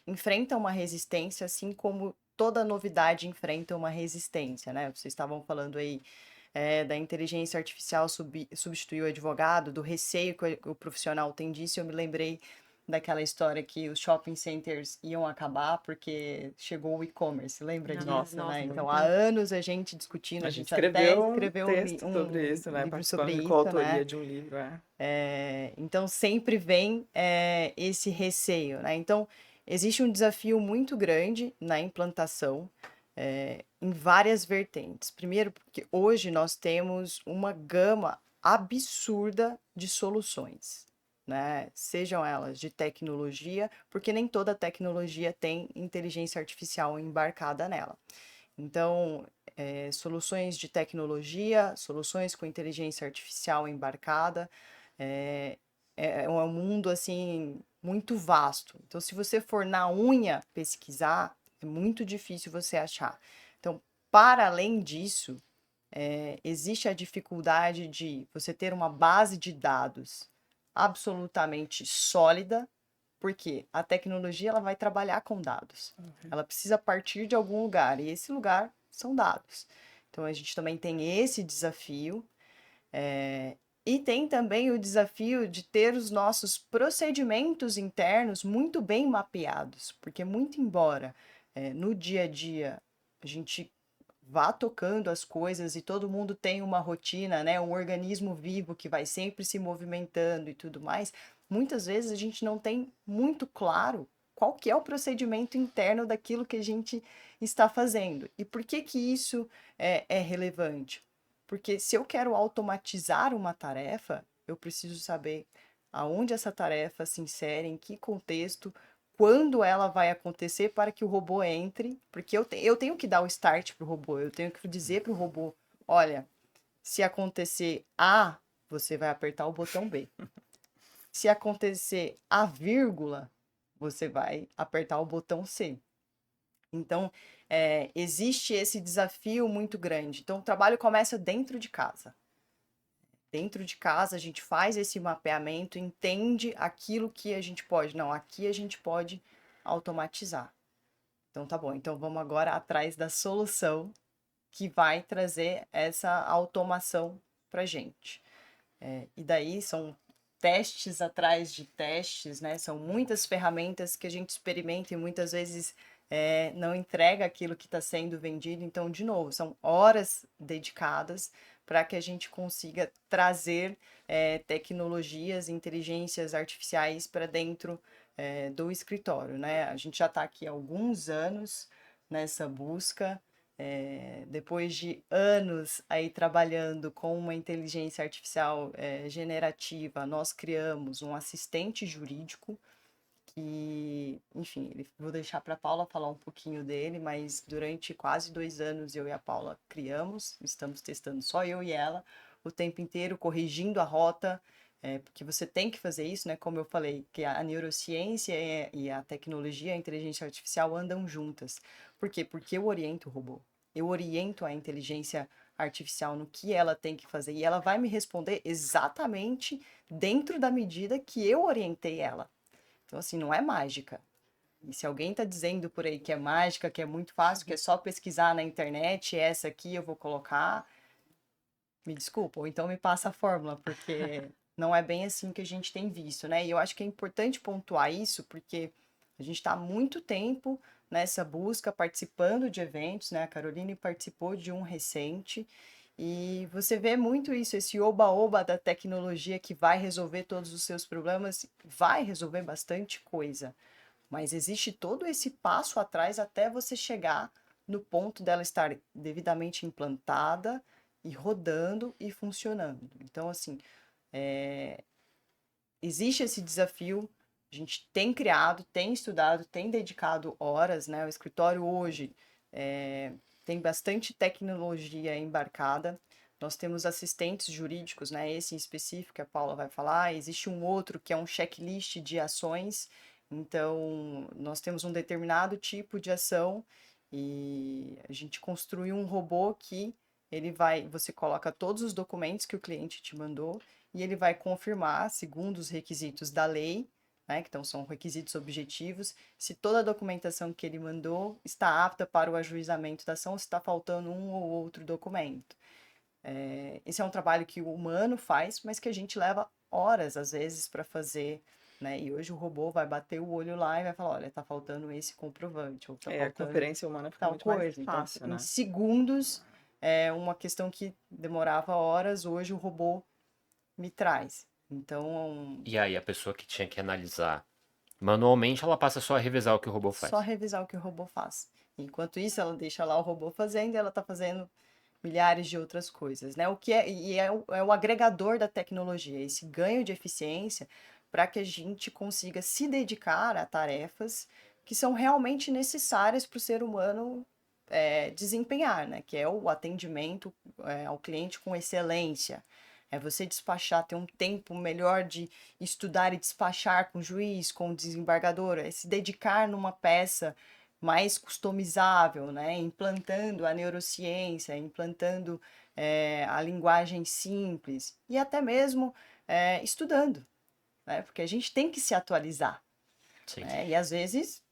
enfrenta uma resistência, assim como toda novidade enfrenta uma resistência, né? Vocês estavam falando aí da inteligência artificial substituir o advogado, do receio que o profissional tem disso. Eu me lembrei daquela história que os shopping centers iam acabar porque chegou o e-commerce, lembra disso, Nossa, né? muito. Então, há anos a gente discutindo, A a gente gente até escreveu um escreveu texto sobre isso, né? livro Participando sobre de isso, coautoria né? de um livro, Então, sempre vem esse receio, né? Então, existe um desafio muito grande na implantação em várias vertentes. Primeiro, porque hoje nós temos uma gama absurda de soluções. né? Sejam elas de tecnologia, porque nem toda tecnologia tem inteligência artificial embarcada nela. Então, soluções de tecnologia, soluções com inteligência artificial embarcada, é um mundo, assim, muito vasto. Então, se você for na unha pesquisar, é muito difícil você achar. Então, para além disso, existe a dificuldade de você ter uma base de dados absolutamente sólida, porque a tecnologia ela vai trabalhar com dados. Ela precisa partir de algum lugar, e esse lugar são dados. Então, a gente também tem esse desafio, e tem também o desafio de ter os nossos procedimentos internos muito bem mapeados, porque muito embora no dia a dia a gente vá tocando as coisas e todo mundo tem uma rotina, né, um organismo vivo que vai sempre se movimentando e tudo mais, muitas vezes a gente não tem muito claro qual que é o procedimento interno daquilo que a gente está fazendo. E por que que isso é relevante? Porque se eu quero automatizar uma tarefa, eu preciso saber aonde essa tarefa se insere, em que contexto, quando ela vai acontecer para que o robô entre, porque eu tenho que dar o start para o robô, eu tenho que dizer para o robô, olha, se acontecer A, você vai apertar o botão B. Se acontecer a vírgula, você vai apertar o botão C. Então, existe esse desafio muito grande. Então, o trabalho começa dentro de casa. Dentro de casa, a gente faz esse mapeamento, entende aquilo que a gente pode. Não, aqui a gente pode automatizar. Então, tá bom. Então, vamos agora atrás da solução que vai trazer essa automação para a gente. E daí são testes atrás de testes, né? São muitas ferramentas que a gente experimenta e muitas vezes não entrega aquilo que está sendo vendido. Então, de novo, são horas dedicadas para que a gente consiga trazer tecnologias, inteligências artificiais para dentro do escritório, né? A gente já está aqui há alguns anos nessa busca. Depois de anos aí trabalhando com uma inteligência artificial generativa, nós criamos um assistente jurídico que, enfim, vou deixar para a Paula falar um pouquinho dele, mas durante quase 2 anos eu e a Paula criamos, estamos testando só eu e ela, o tempo inteiro, corrigindo a rota, porque você tem que fazer isso, né? Como eu falei, que a neurociência e a tecnologia, a inteligência artificial andam juntas. Por quê? Porque eu oriento o robô. Eu oriento a inteligência artificial no que ela tem que fazer e ela vai me responder exatamente dentro da medida que eu orientei ela. Então, assim, não é mágica. E se alguém está dizendo por aí que é mágica, que é muito fácil, que é só pesquisar na internet, essa aqui eu vou colocar, me desculpa, ou então me passa a fórmula, porque não é bem assim que a gente tem visto, né? E eu acho que é importante pontuar isso, porque a gente está há muito tempo nessa busca, participando de eventos, né? A Caroline participou de um recente, e você vê muito isso, esse oba-oba da tecnologia que vai resolver todos os seus problemas, vai resolver bastante coisa, mas existe todo esse passo atrás até você chegar no ponto dela estar devidamente implantada e rodando e funcionando. Então, assim, existe esse desafio, a gente tem criado, tem estudado, tem dedicado horas, né? O escritório hoje tem bastante tecnologia embarcada. Nós temos assistentes jurídicos, né? Esse em específico que a Paula vai falar. Existe um outro que é um checklist de ações. Então, nós temos um determinado tipo de ação e a gente construiu um robô que você coloca todos os documentos que o cliente te mandou e ele vai confirmar, segundo os requisitos da lei, né, que então são requisitos objetivos, se toda a documentação que ele mandou está apta para o ajuizamento da ação, se está faltando um ou outro documento. Esse é um trabalho que o humano faz, mas que a gente leva horas, às vezes, para fazer, né? E hoje o robô vai bater o olho lá e vai falar, olha, está faltando esse comprovante, ou está A faltando conferência humana fica tal muito mais coisa. Então, fácil, em né? segundos, uma questão que demorava horas, hoje o robô me traz. Então, E aí, a pessoa que tinha que analisar manualmente, ela passa só a revisar o que o robô faz. só revisar o que o robô faz. Enquanto isso, ela deixa lá o robô fazendo e ela está fazendo milhares de outras coisas, né? O que é o agregador da tecnologia, esse ganho de eficiência para que a gente consiga se dedicar a tarefas que são realmente necessárias para o ser humano desempenhar, né? Que é o atendimento ao cliente com excelência. É você despachar, ter um tempo melhor de estudar e despachar com o juiz, com o desembargador, é se dedicar numa peça mais customizável, né? Implantando a neurociência, implantando a linguagem simples e até mesmo estudando, né? Porque a gente tem que se atualizar, Sim. né? E às vezes,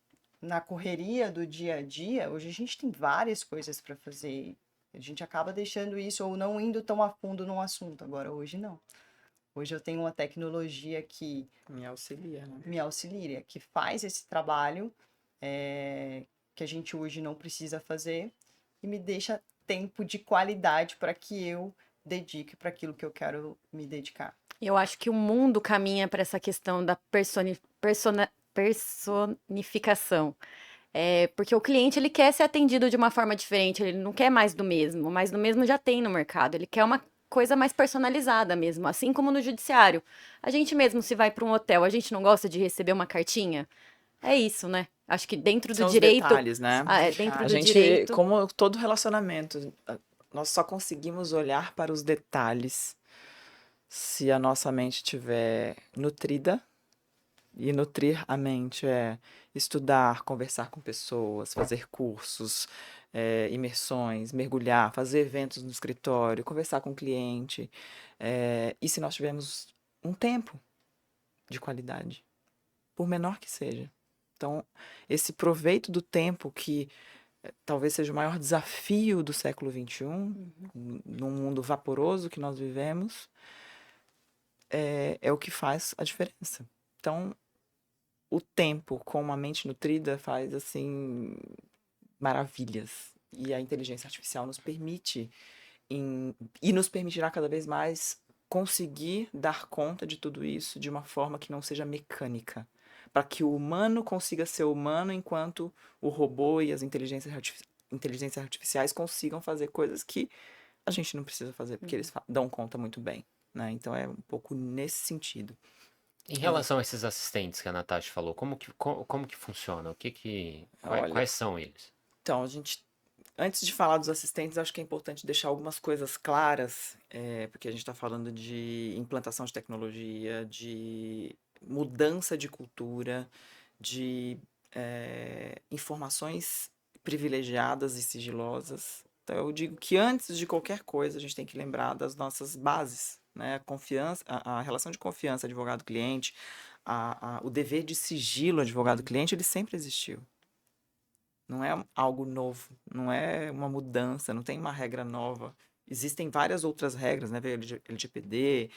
na correria do dia a dia, hoje a gente tem várias coisas para fazer. A gente acaba deixando isso ou não indo tão a fundo num assunto. Agora, hoje não. Hoje eu tenho uma tecnologia que Me auxilia, né? me auxilia, que faz esse trabalho que a gente hoje não precisa fazer e me deixa tempo de qualidade para que eu dedique para aquilo que eu quero me dedicar. Eu acho que o mundo caminha para essa questão da personificação. Porque o cliente ele quer ser atendido de uma forma diferente, ele não quer mais do mesmo, mas do mesmo já tem no mercado, ele quer uma coisa mais personalizada mesmo, assim como no judiciário. A gente mesmo, se vai para um hotel, a gente não gosta de receber uma cartinha? É isso, né? Acho que dentro do São os direito. detalhes, né? Dentro A do gente, direito. como todo relacionamento, nós só conseguimos olhar para os detalhes se a nossa mente estiver nutrida. E nutrir a mente é estudar, conversar com pessoas, fazer cursos, imersões, mergulhar, fazer eventos no escritório, conversar com o cliente. E se nós tivermos um tempo de qualidade, por menor que seja. Então, esse proveito do tempo que talvez seja o maior desafio do século XXI, num mundo vaporoso que nós vivemos, é o que faz a diferença. Então, o tempo com uma mente nutrida faz, assim, maravilhas. E a inteligência artificial nos permite, e nos permitirá cada vez mais conseguir dar conta de tudo isso de uma forma que não seja mecânica. Para que o humano consiga ser humano enquanto o robô e as inteligências artificiais consigam fazer coisas que a gente não precisa fazer, porque eles dão conta muito bem, né? Então é um pouco nesse sentido. Em relação a esses assistentes que a Natasha falou, como que funciona? Olha, Quais são eles? Então, antes de falar dos assistentes, acho que é importante deixar algumas coisas claras, porque a gente está falando de implantação de tecnologia, de mudança de cultura, de informações privilegiadas e sigilosas. Então, eu digo que antes de qualquer coisa, a gente tem que lembrar das nossas bases, né? A confiança, a relação de confiança advogado-cliente, o dever de sigilo advogado-cliente, ele sempre existiu. Não é algo novo, não é uma mudança, não tem uma regra nova. Existem várias outras regras, né? Veio LGPD,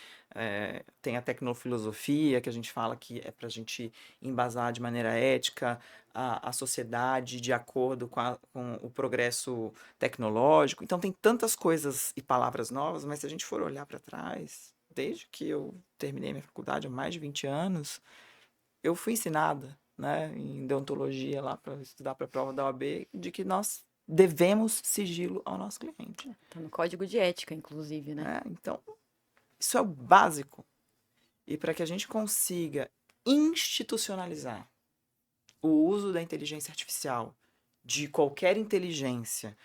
tem a tecnofilosofia, que a gente fala que é para a gente embasar de maneira ética a sociedade de acordo com o progresso tecnológico. Então, tem tantas coisas e palavras novas, mas se a gente for olhar para trás, desde que eu terminei minha faculdade há mais de 20 anos, eu fui ensinada, né, em deontologia lá para estudar para a prova da OAB, de que nós devemos sigilo ao nosso cliente. Tá no código de ética, inclusive, né? Então, isso é o básico. E para que a gente consiga institucionalizar o uso da inteligência artificial, de qualquer inteligência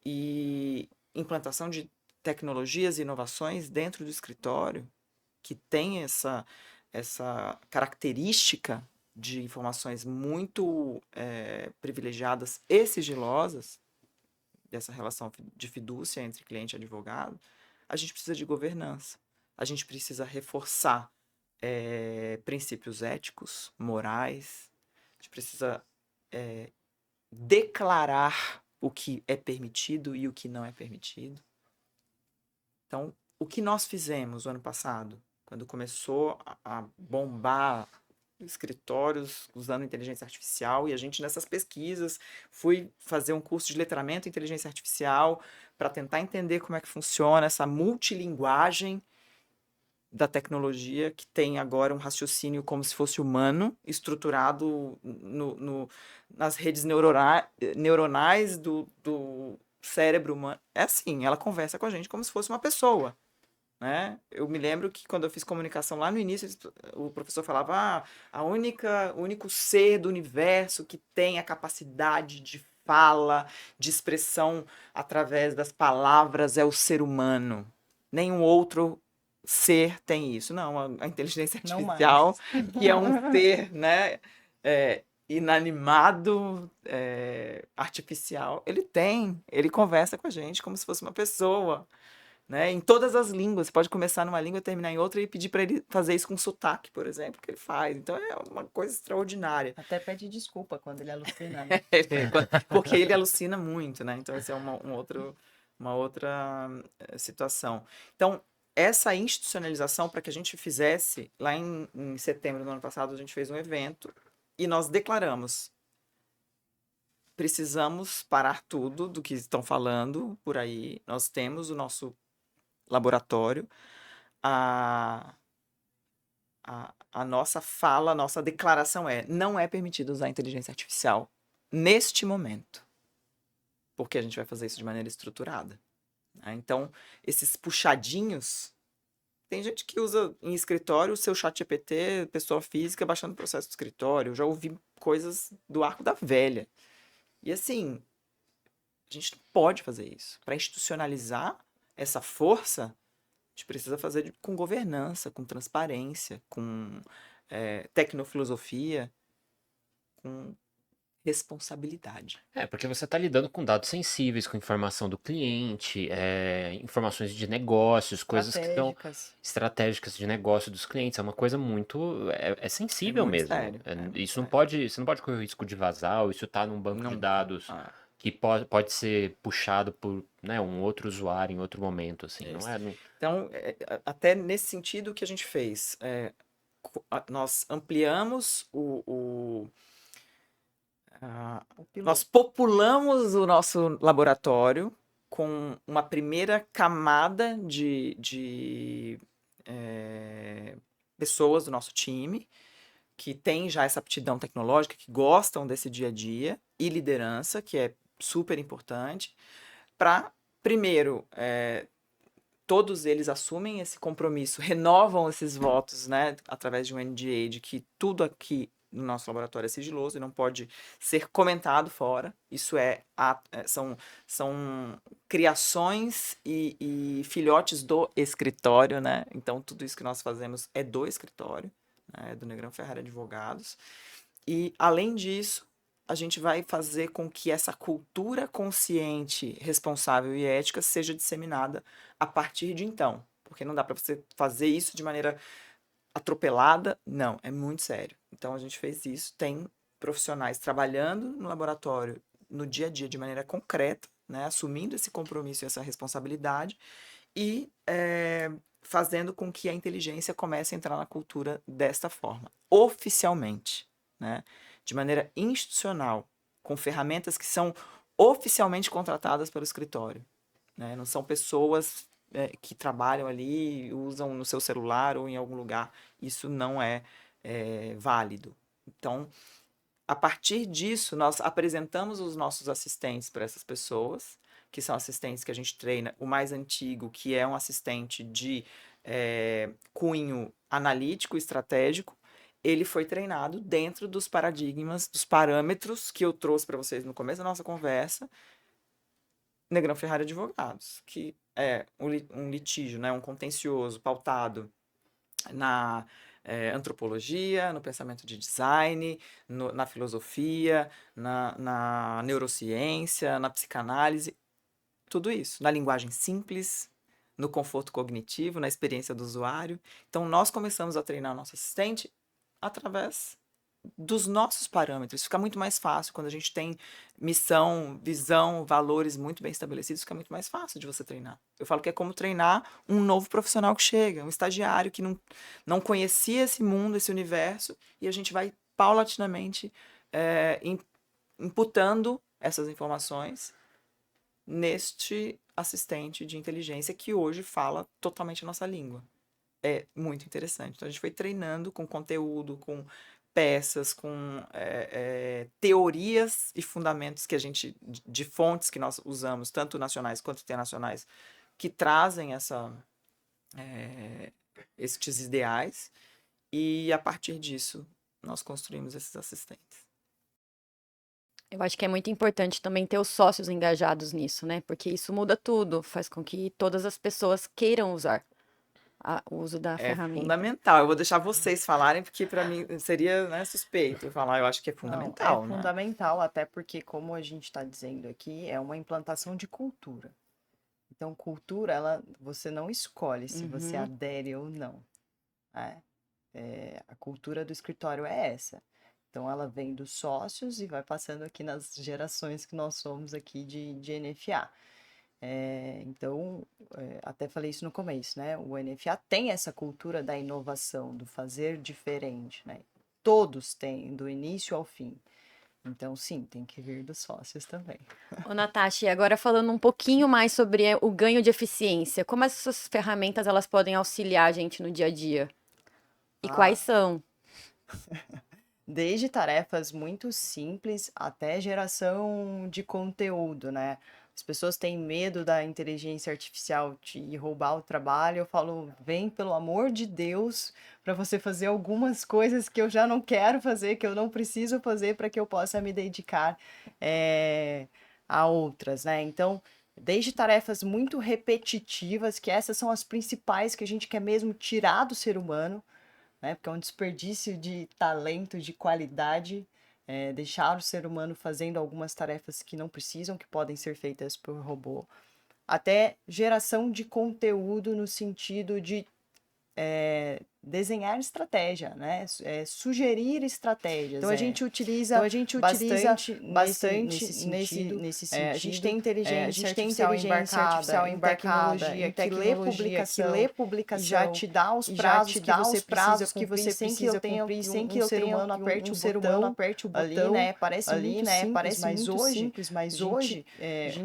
e implantação de tecnologias e inovações dentro do escritório, que tem essa característica de informações muito privilegiadas e sigilosas, dessa relação de fidúcia entre cliente e advogado, a gente precisa de governança. A gente precisa reforçar princípios éticos, morais. A gente precisa declarar o que é permitido e o que não é permitido. Então, o que nós fizemos o ano passado, quando começou a bombar escritórios usando inteligência artificial, e a gente nessas pesquisas fui fazer um curso de letramento em inteligência artificial para tentar entender como é que funciona essa multilinguagem da tecnologia, que tem agora um raciocínio como se fosse humano, estruturado nas redes neuronais do cérebro humano. É assim, ela conversa com a gente como se fosse uma pessoa. né? Eu me lembro que quando eu fiz comunicação lá no início, o professor falava, o único ser do universo que tem a capacidade de fala, de expressão através das palavras é o ser humano. Nenhum outro ser tem isso. Não, a inteligência Não mais. artificial, que é um ser, né, inanimado, artificial, ele conversa com a gente como se fosse uma pessoa, né? Em todas as línguas. Você pode começar numa língua, terminar em outra e pedir para ele fazer isso com sotaque, por exemplo, que ele faz. Então é uma coisa extraordinária. Até pede desculpa quando ele alucina, né? Porque ele alucina muito, né? Então essa é uma outra situação. Então, essa institucionalização, para que a gente fizesse, lá em setembro do ano passado, a gente fez um evento e nós declaramos: precisamos parar tudo do que estão falando por aí. Nós temos o nosso laboratório, a, a nossa fala, a nossa declaração não é permitido usar inteligência artificial neste momento, porque a gente vai fazer isso de maneira estruturada, né? Então, esses puxadinhos, tem gente que usa em escritório o seu chat GPT, pessoa física, baixando o processo do escritório. Eu já ouvi coisas do arco da velha. E assim, a gente não pode fazer isso. Para institucionalizar essa força, a gente precisa fazer com governança, com transparência, com tecnofilosofia, com responsabilidade. Porque você está lidando com dados sensíveis, com informação do cliente, informações de negócios, coisas que são Estratégicas. estratégicas de negócio dos clientes. É uma coisa muito. É sensível muito mesmo. sério, muito Isso não sério. pode. Você não pode correr o risco de vazar, ou isso está num banco de Não, dados que pode ser puxado por, né, um outro usuário em outro momento, assim. Não Isso. é. Então, até nesse sentido, o que a gente fez? Nós ampliamos O piloto. nós populamos o nosso laboratório com uma primeira camada de pessoas do nosso time que têm já essa aptidão tecnológica, que gostam desse dia a dia, e liderança, que é super importante, para, primeiro, todos eles assumem esse compromisso, renovam esses votos, né, através de um NDA, de que tudo aqui no nosso laboratório é sigiloso e não pode ser comentado fora. Isso são criações e filhotes do escritório, né? Então, tudo isso que nós fazemos é do escritório, né? É do Negrão Ferrari Advogados. E, além disso, a gente vai fazer com que essa cultura consciente, responsável e ética seja disseminada a partir de então. Porque não dá para você fazer isso de maneira atropelada, não, é muito sério. Então a gente fez isso, tem profissionais trabalhando no laboratório no dia a dia de maneira concreta, né, assumindo esse compromisso e essa responsabilidade e fazendo com que a inteligência comece a entrar na cultura desta forma, oficialmente, né, de maneira institucional, com ferramentas que são oficialmente contratadas pelo escritório, né, não são pessoas que trabalham ali, usam no seu celular ou em algum lugar. Isso não é válido. Então, a partir disso, nós apresentamos os nossos assistentes para essas pessoas, que são assistentes que a gente treina. O mais antigo, que é um assistente de cunho analítico, estratégico, ele foi treinado dentro dos paradigmas, dos parâmetros que eu trouxe para vocês no começo da nossa conversa, Negrão Ferrari Advogados, que é um litígio, né, um contencioso pautado na antropologia, no pensamento de design, na filosofia, na neurociência, na psicanálise, tudo isso, na linguagem simples, no conforto cognitivo, na experiência do usuário. Então, nós começamos a treinar nosso assistente através dos nossos parâmetros. Fica muito mais fácil quando a gente tem missão, visão, valores muito bem estabelecidos, fica muito mais fácil de você treinar. Eu falo que é como treinar um novo profissional que chega, um estagiário que não conhecia esse mundo, esse universo, e a gente vai paulatinamente imputando essas informações neste assistente de inteligência que hoje fala totalmente a nossa língua. É muito interessante. Então a gente foi treinando com conteúdo, com peças, com teorias e fundamentos que a gente, de fontes que nós usamos, tanto nacionais quanto internacionais, que trazem eh, estes ideais, e a partir disso nós construímos esses assistentes. Eu acho que é muito importante também ter os sócios engajados nisso, né? Porque isso muda tudo, faz com que todas as pessoas queiram usar o uso da É ferramenta. fundamental. Eu vou deixar vocês falarem, porque para mim seria, né, suspeito eu falar. Eu acho que é Não, fundamental, é né? fundamental, até porque, como a gente está dizendo aqui, é uma implantação de cultura. Então, cultura, você não escolhe se você Uhum. adere ou não. Né? A cultura do escritório é essa. Então, ela vem dos sócios e vai passando aqui nas gerações que nós somos aqui de NFA. Então, até falei isso no começo, né? O NFA tem essa cultura da inovação, do fazer diferente, né? Todos têm, do início ao fim. Então, sim, tem que vir dos sócios também. Ô, Natasha, e agora falando um pouquinho mais sobre o ganho de eficiência, como essas ferramentas elas podem auxiliar a gente no dia a dia? E quais são? Desde tarefas muito simples até geração de conteúdo, né? As pessoas têm medo da inteligência artificial te roubar o trabalho. Eu falo, vem pelo amor de Deus para você fazer algumas coisas que eu já não quero fazer, que eu não preciso fazer para que eu possa me dedicar a outras, né? Então, desde tarefas muito repetitivas, que essas são as principais que a gente quer mesmo tirar do ser humano, né? Porque é um desperdício de talento, de qualidade, deixar o ser humano fazendo algumas tarefas que não precisam, que podem ser feitas por robô, até geração de conteúdo no sentido de desenhar estratégia, né? Sugerir estratégias. Então a gente utiliza bastante nesse sentido. A gente tem inteligência artificial embarcada em tecnologia que lê publicação, e já te dá os prazos que você precisa cumprir sem que o ser humano aperte o botão ali, né? Parece muito simples, mas hoje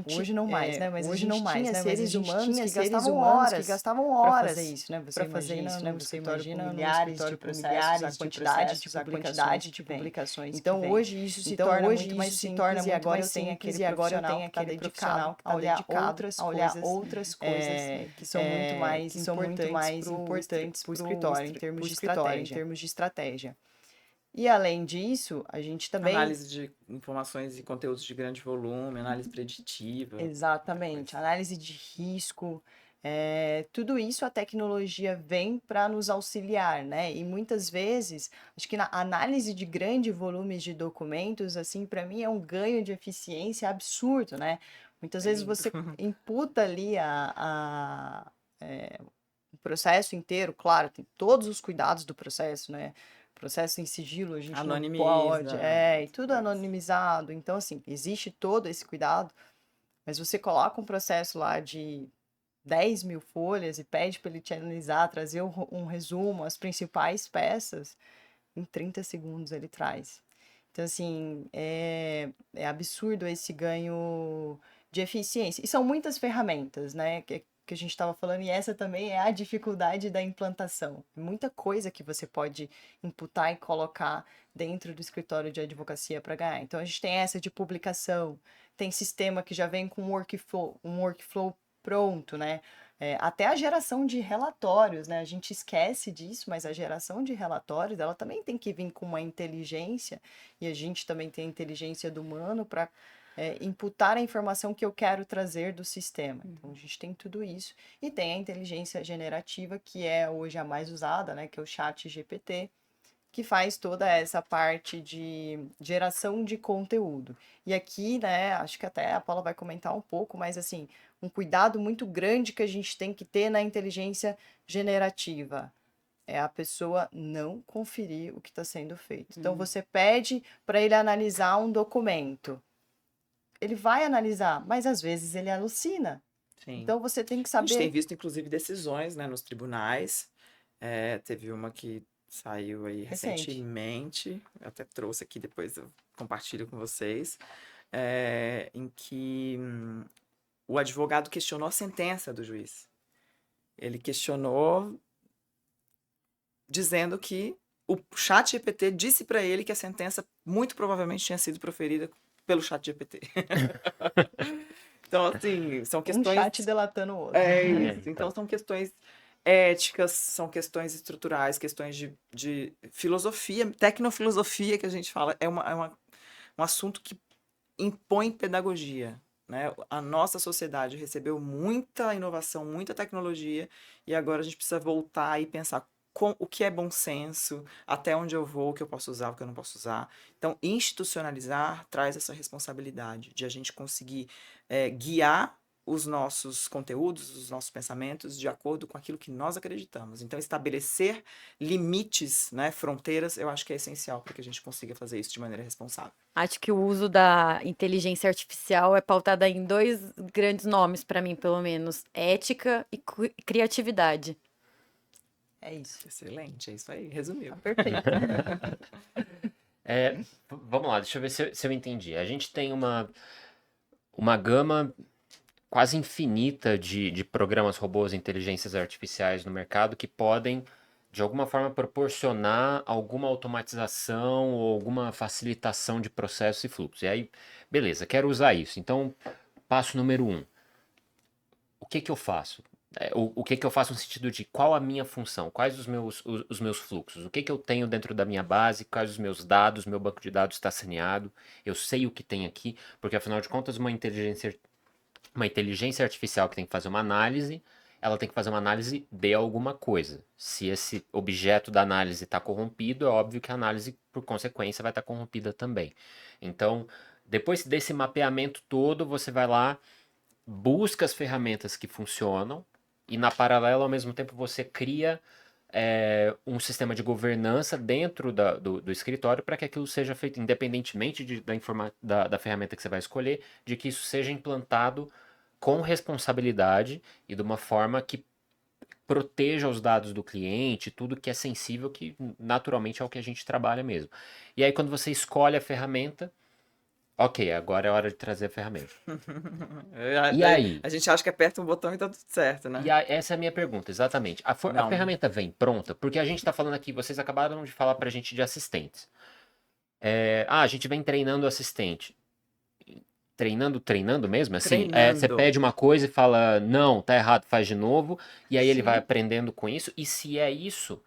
hoje não mais, né? Mas hoje não mais, né? Seres humanos que gastavam horas para fazer isso, né? Você imagina, você imagina milhares de processos, a quantidade de publicações. Então hoje isso se torna muito mais simples, e agora eu tenho aquele profissional que está dedicado a olhar outras coisas que são muito mais importantes para o escritório, em termos de estratégia. E além disso, a gente também... Análise de informações e conteúdos de grande volume, análise preditiva. Exatamente, análise de risco. Tudo isso a tecnologia vem para nos auxiliar, né? E muitas vezes, acho que na análise de grande volume de documentos, assim, para mim é um ganho de eficiência absurdo, né? Muitas vezes você imputa ali o processo inteiro, claro, tem todos os cuidados do processo, né? Processo em sigilo, a gente não pode, e tudo anonimizado. Então, assim, existe todo esse cuidado, mas você coloca um processo lá de 10 mil folhas e pede para ele te analisar, trazer um resumo, as principais peças, em 30 segundos ele traz. Então, assim, é absurdo esse ganho de eficiência. E são muitas ferramentas, né, que a gente estava falando, e essa também é a dificuldade da implantação. Muita coisa que você pode imputar e colocar dentro do escritório de advocacia para ganhar. Então, a gente tem essa de publicação, tem sistema que já vem com um workflow pronto, né? Até a geração de relatórios, né? A gente esquece disso, mas a geração de relatórios, ela também tem que vir com uma inteligência, e a gente também tem a inteligência do humano para imputar a informação que eu quero trazer do sistema. Então, a gente tem tudo isso. E tem a inteligência generativa, que é hoje a mais usada, né? Que é o ChatGPT, que faz toda essa parte de geração de conteúdo. E aqui, né, acho que até a Paula vai comentar um pouco, mas assim, um cuidado muito grande que a gente tem que ter na inteligência generativa é a pessoa não conferir o que está sendo feito. Então, você pede para ele analisar um documento. Ele vai analisar, mas às vezes ele alucina. Sim. Então, você tem que A saber... gente tem visto, inclusive, decisões, né, nos tribunais. Teve uma que saiu aí recentemente, eu até trouxe aqui, depois eu compartilho com vocês, em que o advogado questionou a sentença do juiz. Ele questionou dizendo que o ChatGPT disse para ele que a sentença muito provavelmente tinha sido proferida pelo ChatGPT. Então, assim, são questões... Um chat delatando o outro. É isso. Então, são questões éticas, são questões estruturais, questões de filosofia, tecnofilosofia que a gente fala, um assunto que impõe pedagogia, né? A nossa sociedade recebeu muita inovação, muita tecnologia, e agora a gente precisa voltar e pensar o que é bom senso, até onde eu vou, o que eu posso usar, o que eu não posso usar. Então, institucionalizar traz essa responsabilidade de a gente conseguir guiar os nossos conteúdos, os nossos pensamentos de acordo com aquilo que nós acreditamos. Então, estabelecer limites, né, fronteiras, eu acho que é essencial para que a gente consiga fazer isso de maneira responsável. Acho que o uso da inteligência artificial é pautada em dois grandes nomes, para mim, pelo menos: ética e criatividade. É isso. Excelente, é isso aí, resumiu. Perfeito. Vamos lá, deixa eu ver se eu entendi. A gente tem uma gama quase infinita de programas, robôs e inteligências artificiais no mercado que podem, de alguma forma, proporcionar alguma automatização ou alguma facilitação de processos e fluxos. E aí, beleza, quero usar isso. Então, passo número 1. O que eu faço? O que eu faço no sentido de qual a minha função, quais os meus fluxos, o que eu tenho dentro da minha base, quais os meus dados, meu banco de dados está saneado, eu sei o que tem aqui, porque afinal de contas uma inteligência artificial que tem que fazer uma análise, ela tem que fazer uma análise de alguma coisa. Se esse objeto da análise está corrompido, é óbvio que a análise, por consequência, vai estar corrompida também. Então, depois desse mapeamento todo, você vai lá, busca as ferramentas que funcionam, e na paralela, ao mesmo tempo, você cria um sistema de governança dentro do escritório para que aquilo seja feito independentemente da ferramenta que você vai escolher, de que isso seja implantado com responsabilidade e de uma forma que proteja os dados do cliente, tudo que é sensível, que naturalmente é o que a gente trabalha mesmo. E aí quando você escolhe a ferramenta, ok, agora é hora de trazer a ferramenta. E aí? A gente acha que aperta um botão e tá tudo certo, né? Essa é a minha pergunta, exatamente. A Não. ferramenta vem pronta, porque a gente está falando aqui, vocês acabaram de falar pra gente de assistentes. A gente vem treinando assistente. Treinando mesmo? Assim, você Treinando. pede uma coisa e fala, não, tá errado, faz de novo, e aí ele vai aprendendo com isso. E se é isso,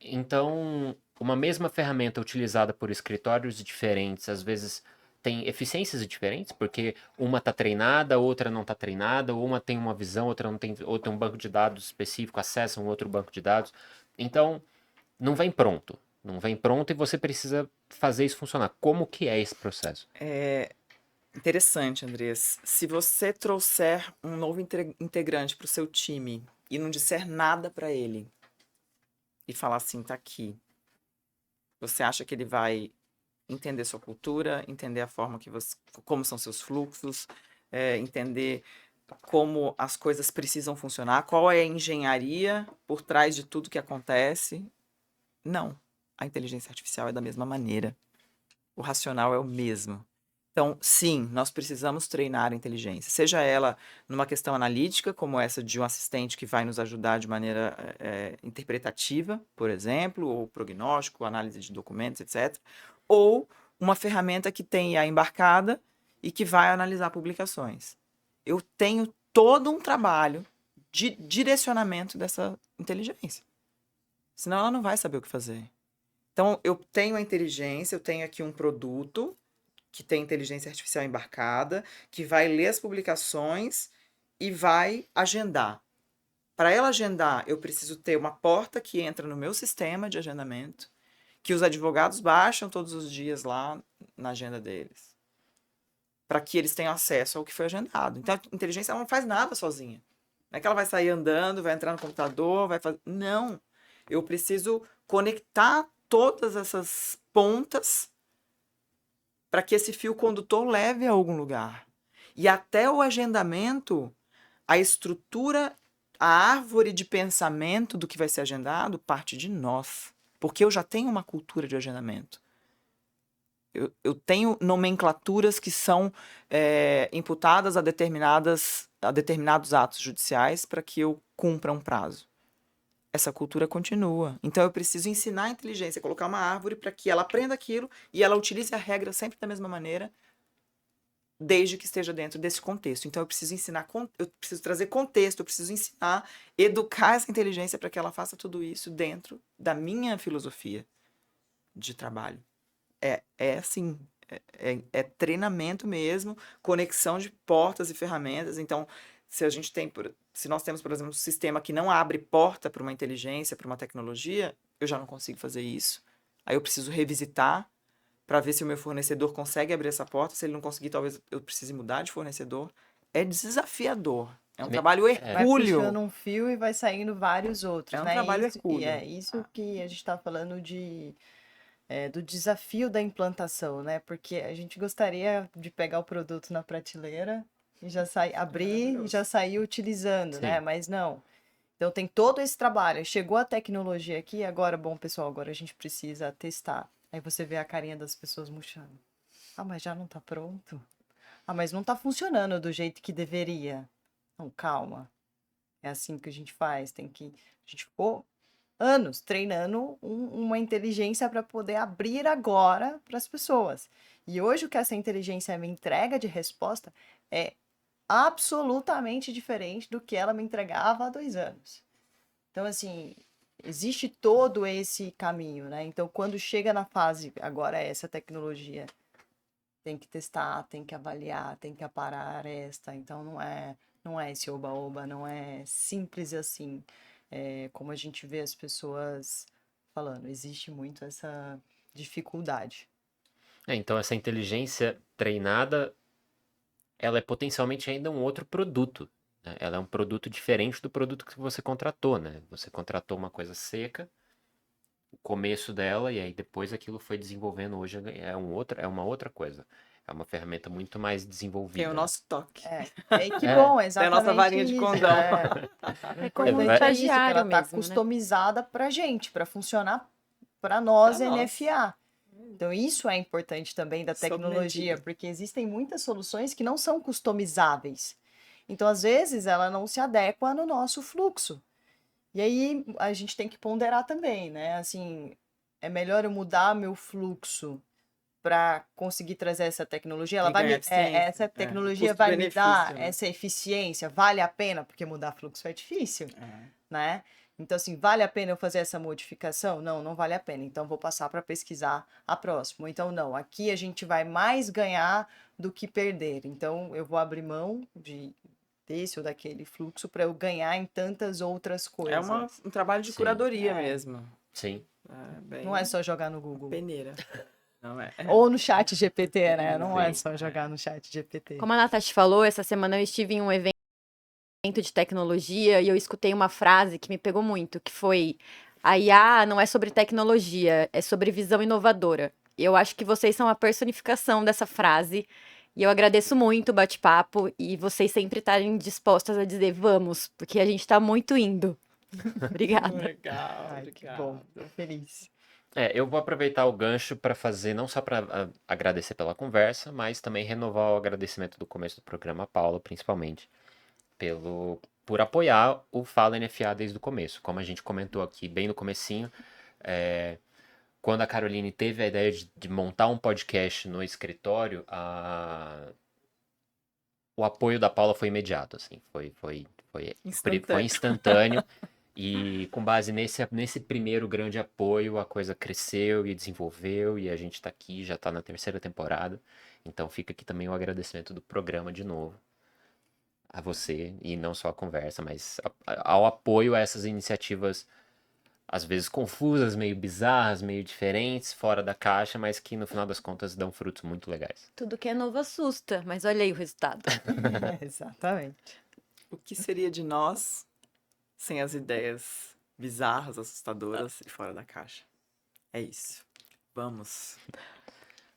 então uma mesma ferramenta utilizada por escritórios diferentes, às vezes tem eficiências diferentes, porque uma tá treinada, outra não tá treinada, ou uma tem uma visão, outra não tem, ou tem um banco de dados específico, acessa um outro banco de dados. Então, não vem pronto. Não vem pronto e você precisa fazer isso funcionar. Como que é esse processo? Interessante, Andrés. Se você trouxer um novo integrante para o seu time e não disser nada para ele e falar assim, tá aqui, você acha que ele vai entender sua cultura, entender a forma como são seus fluxos, entender como as coisas precisam funcionar, qual é a engenharia por trás de tudo que acontece? Não. A inteligência artificial é da mesma maneira. O racional é o mesmo. Então, sim, nós precisamos treinar a inteligência, seja ela numa questão analítica, como essa de um assistente que vai nos ajudar de maneira interpretativa, por exemplo, ou prognóstico, análise de documentos, etc., ou uma ferramenta que tem IA embarcada e que vai analisar publicações. Eu tenho todo um trabalho de direcionamento dessa inteligência. Senão ela não vai saber o que fazer. Então, eu tenho a inteligência, eu tenho aqui um produto que tem inteligência artificial embarcada, que vai ler as publicações e vai agendar. Para ela agendar, eu preciso ter uma porta que entra no meu sistema de agendamento, que os advogados baixam todos os dias lá na agenda deles, para que eles tenham acesso ao que foi agendado. Então, a inteligência ela não faz nada sozinha. Não é que ela vai sair andando, vai entrar no computador, vai fazer... Não. Eu preciso conectar todas essas pontas para que esse fio condutor leve a algum lugar. E até o agendamento, a estrutura, a árvore de pensamento do que vai ser agendado parte de nós. Porque eu já tenho uma cultura de agendamento. Eu tenho nomenclaturas que são imputadas a determinados atos judiciais para que eu cumpra um prazo. Essa cultura continua. Então, eu preciso ensinar a inteligência, colocar uma árvore para que ela aprenda aquilo e ela utilize a regra sempre da mesma maneira desde que esteja dentro desse contexto. Então, eu preciso ensinar, eu preciso trazer contexto, eu preciso ensinar, educar essa inteligência para que ela faça tudo isso dentro da minha filosofia de trabalho. É assim, é treinamento mesmo, conexão de portas e ferramentas. Então, se nós temos, por exemplo, um sistema que não abre porta para uma inteligência, para uma tecnologia, eu já não consigo fazer isso. Aí eu preciso revisitar para ver se o meu fornecedor consegue abrir essa porta. Se ele não conseguir, talvez eu precise mudar de fornecedor. É desafiador. É um trabalho Vai hercúleo. puxando um fio e vai saindo vários outros, É um né? trabalho Isso, e hercúleo. é isso que a gente está falando do desafio da implantação, né? Porque a gente gostaria de pegar o produto na prateleira e já abrir e já sair utilizando, né? Sim. Mas não. Então tem todo esse trabalho. Chegou a tecnologia aqui, agora, bom, pessoal, agora a gente precisa testar. Aí você vê a carinha das pessoas murchando. Ah, mas já não tá pronto? Ah, mas não tá funcionando do jeito que deveria. Não, calma. É assim que a gente faz. A gente ficou anos treinando uma inteligência para poder abrir agora para as pessoas. E hoje o que essa inteligência me entrega de resposta é absolutamente diferente do que ela me entregava há 2 anos. Então, assim, existe todo esse caminho, né? Então, quando chega na fase, agora essa tecnologia, tem que testar, tem que avaliar, tem que aparar esta. Então, não é esse oba-oba, não é simples assim, como a gente vê as pessoas falando. Existe muito essa dificuldade. Então essa inteligência treinada, ela é potencialmente ainda um outro produto, né? Ela é um produto diferente do produto que você contratou, né? Você contratou uma coisa seca, o começo dela, e aí depois aquilo foi desenvolvendo. Hoje é uma outra coisa. É uma ferramenta muito mais Tem desenvolvida, o né? nosso toque. E que É. bom, Tem a nossa exatamente varinha de isso. condão. É como um Importante é isso, que ela estagiário está mesmo, né? customizada para gente, para funcionar para nós, Pra nós. NFA. Então, isso é importante também da Sob tecnologia, medida. porque existem muitas soluções que não são customizáveis. Então, às vezes, ela não se adequa no nosso fluxo. E aí, a gente tem que ponderar também, né? Assim, é melhor eu mudar meu fluxo para conseguir trazer essa tecnologia? Ela E vai ganhar eficiência. essa tecnologia vai me dar essa eficiência? Vale a pena? Porque mudar fluxo é difícil, né? Então, assim, vale a pena eu fazer essa modificação? Não, não vale a pena. Então, vou passar para pesquisar a próxima. Então, não, aqui a gente vai mais ganhar do que perder. Então, eu vou abrir mão desse ou daquele fluxo para eu ganhar em tantas outras É coisas. um trabalho de Sim. curadoria mesmo. Sim. Não é só jogar no Google. Peneira. Não é. Ou no chat GPT, né? Não é Sim. só jogar no chat GPT. Como a Natasha falou, essa semana eu estive em um evento de tecnologia e eu escutei uma frase que me pegou muito, que foi: a IA não é sobre tecnologia, é sobre visão inovadora. E eu acho que vocês são a personificação dessa frase. E eu agradeço muito o bate-papo e vocês sempre estarem dispostas a dizer vamos, porque a gente está muito indo. Obrigada. Legal, Ai, que bom. Tô feliz. Eu vou aproveitar o gancho para fazer, não só para agradecer pela conversa, mas também renovar o agradecimento do começo do programa, a Paula, principalmente, por apoiar o Fala NFA desde o começo. Como a gente comentou aqui bem no comecinho, quando a Caroline teve a ideia de montar um podcast no escritório, o apoio da Paula foi imediato, assim, foi instantâneo. E com base nesse primeiro grande apoio, a coisa cresceu e desenvolveu, e a gente tá aqui, já tá na 3ª temporada. Então fica aqui também o agradecimento do programa de novo a você, e não só a conversa, mas ao apoio a essas iniciativas, às vezes confusas, meio bizarras, meio diferentes, fora da caixa, mas que no final das contas dão frutos muito legais. Tudo que é novo assusta, mas olha aí o resultado. Exatamente. O que seria de nós sem as ideias bizarras, assustadoras e fora da caixa? É isso. Vamos.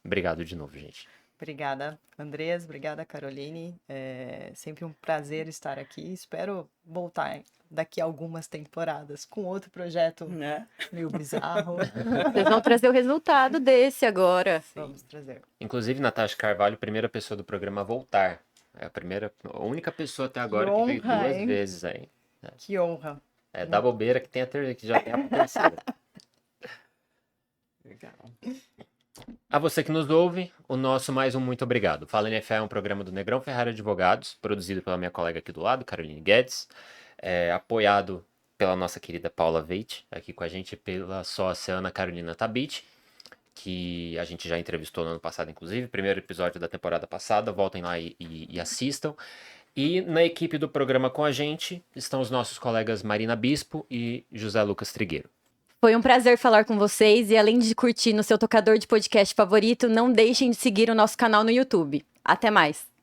Obrigado de novo, gente. Obrigada, Andrés. Obrigada, Caroline. É sempre um prazer estar aqui. Espero voltar daqui a algumas temporadas com outro projeto Né? meio bizarro. Vocês vão trazer o resultado desse agora. Vamos trazer. Inclusive, Natasha Carvalho, primeira pessoa do programa a voltar. É a única pessoa até agora que veio honra, 2 hein? vezes aí. Que honra. Da bobeira que já tem a terceira. Legal. A você que nos ouve, o nosso mais um muito obrigado. Fala NFL é um programa do Negrão Ferrari Advogados, produzido pela minha colega aqui do lado, Caroline Guedes, apoiado pela nossa querida Paula Veit, aqui com a gente, pela sócia Ana Carolina Tabit, que a gente já entrevistou no ano passado, inclusive, primeiro episódio da temporada passada, voltem lá e assistam. E na equipe do programa com a gente estão os nossos colegas Marina Bispo e José Lucas Trigueiro. Foi um prazer falar com vocês e além de curtir no seu tocador de podcast favorito, não deixem de seguir o nosso canal no YouTube. Até mais!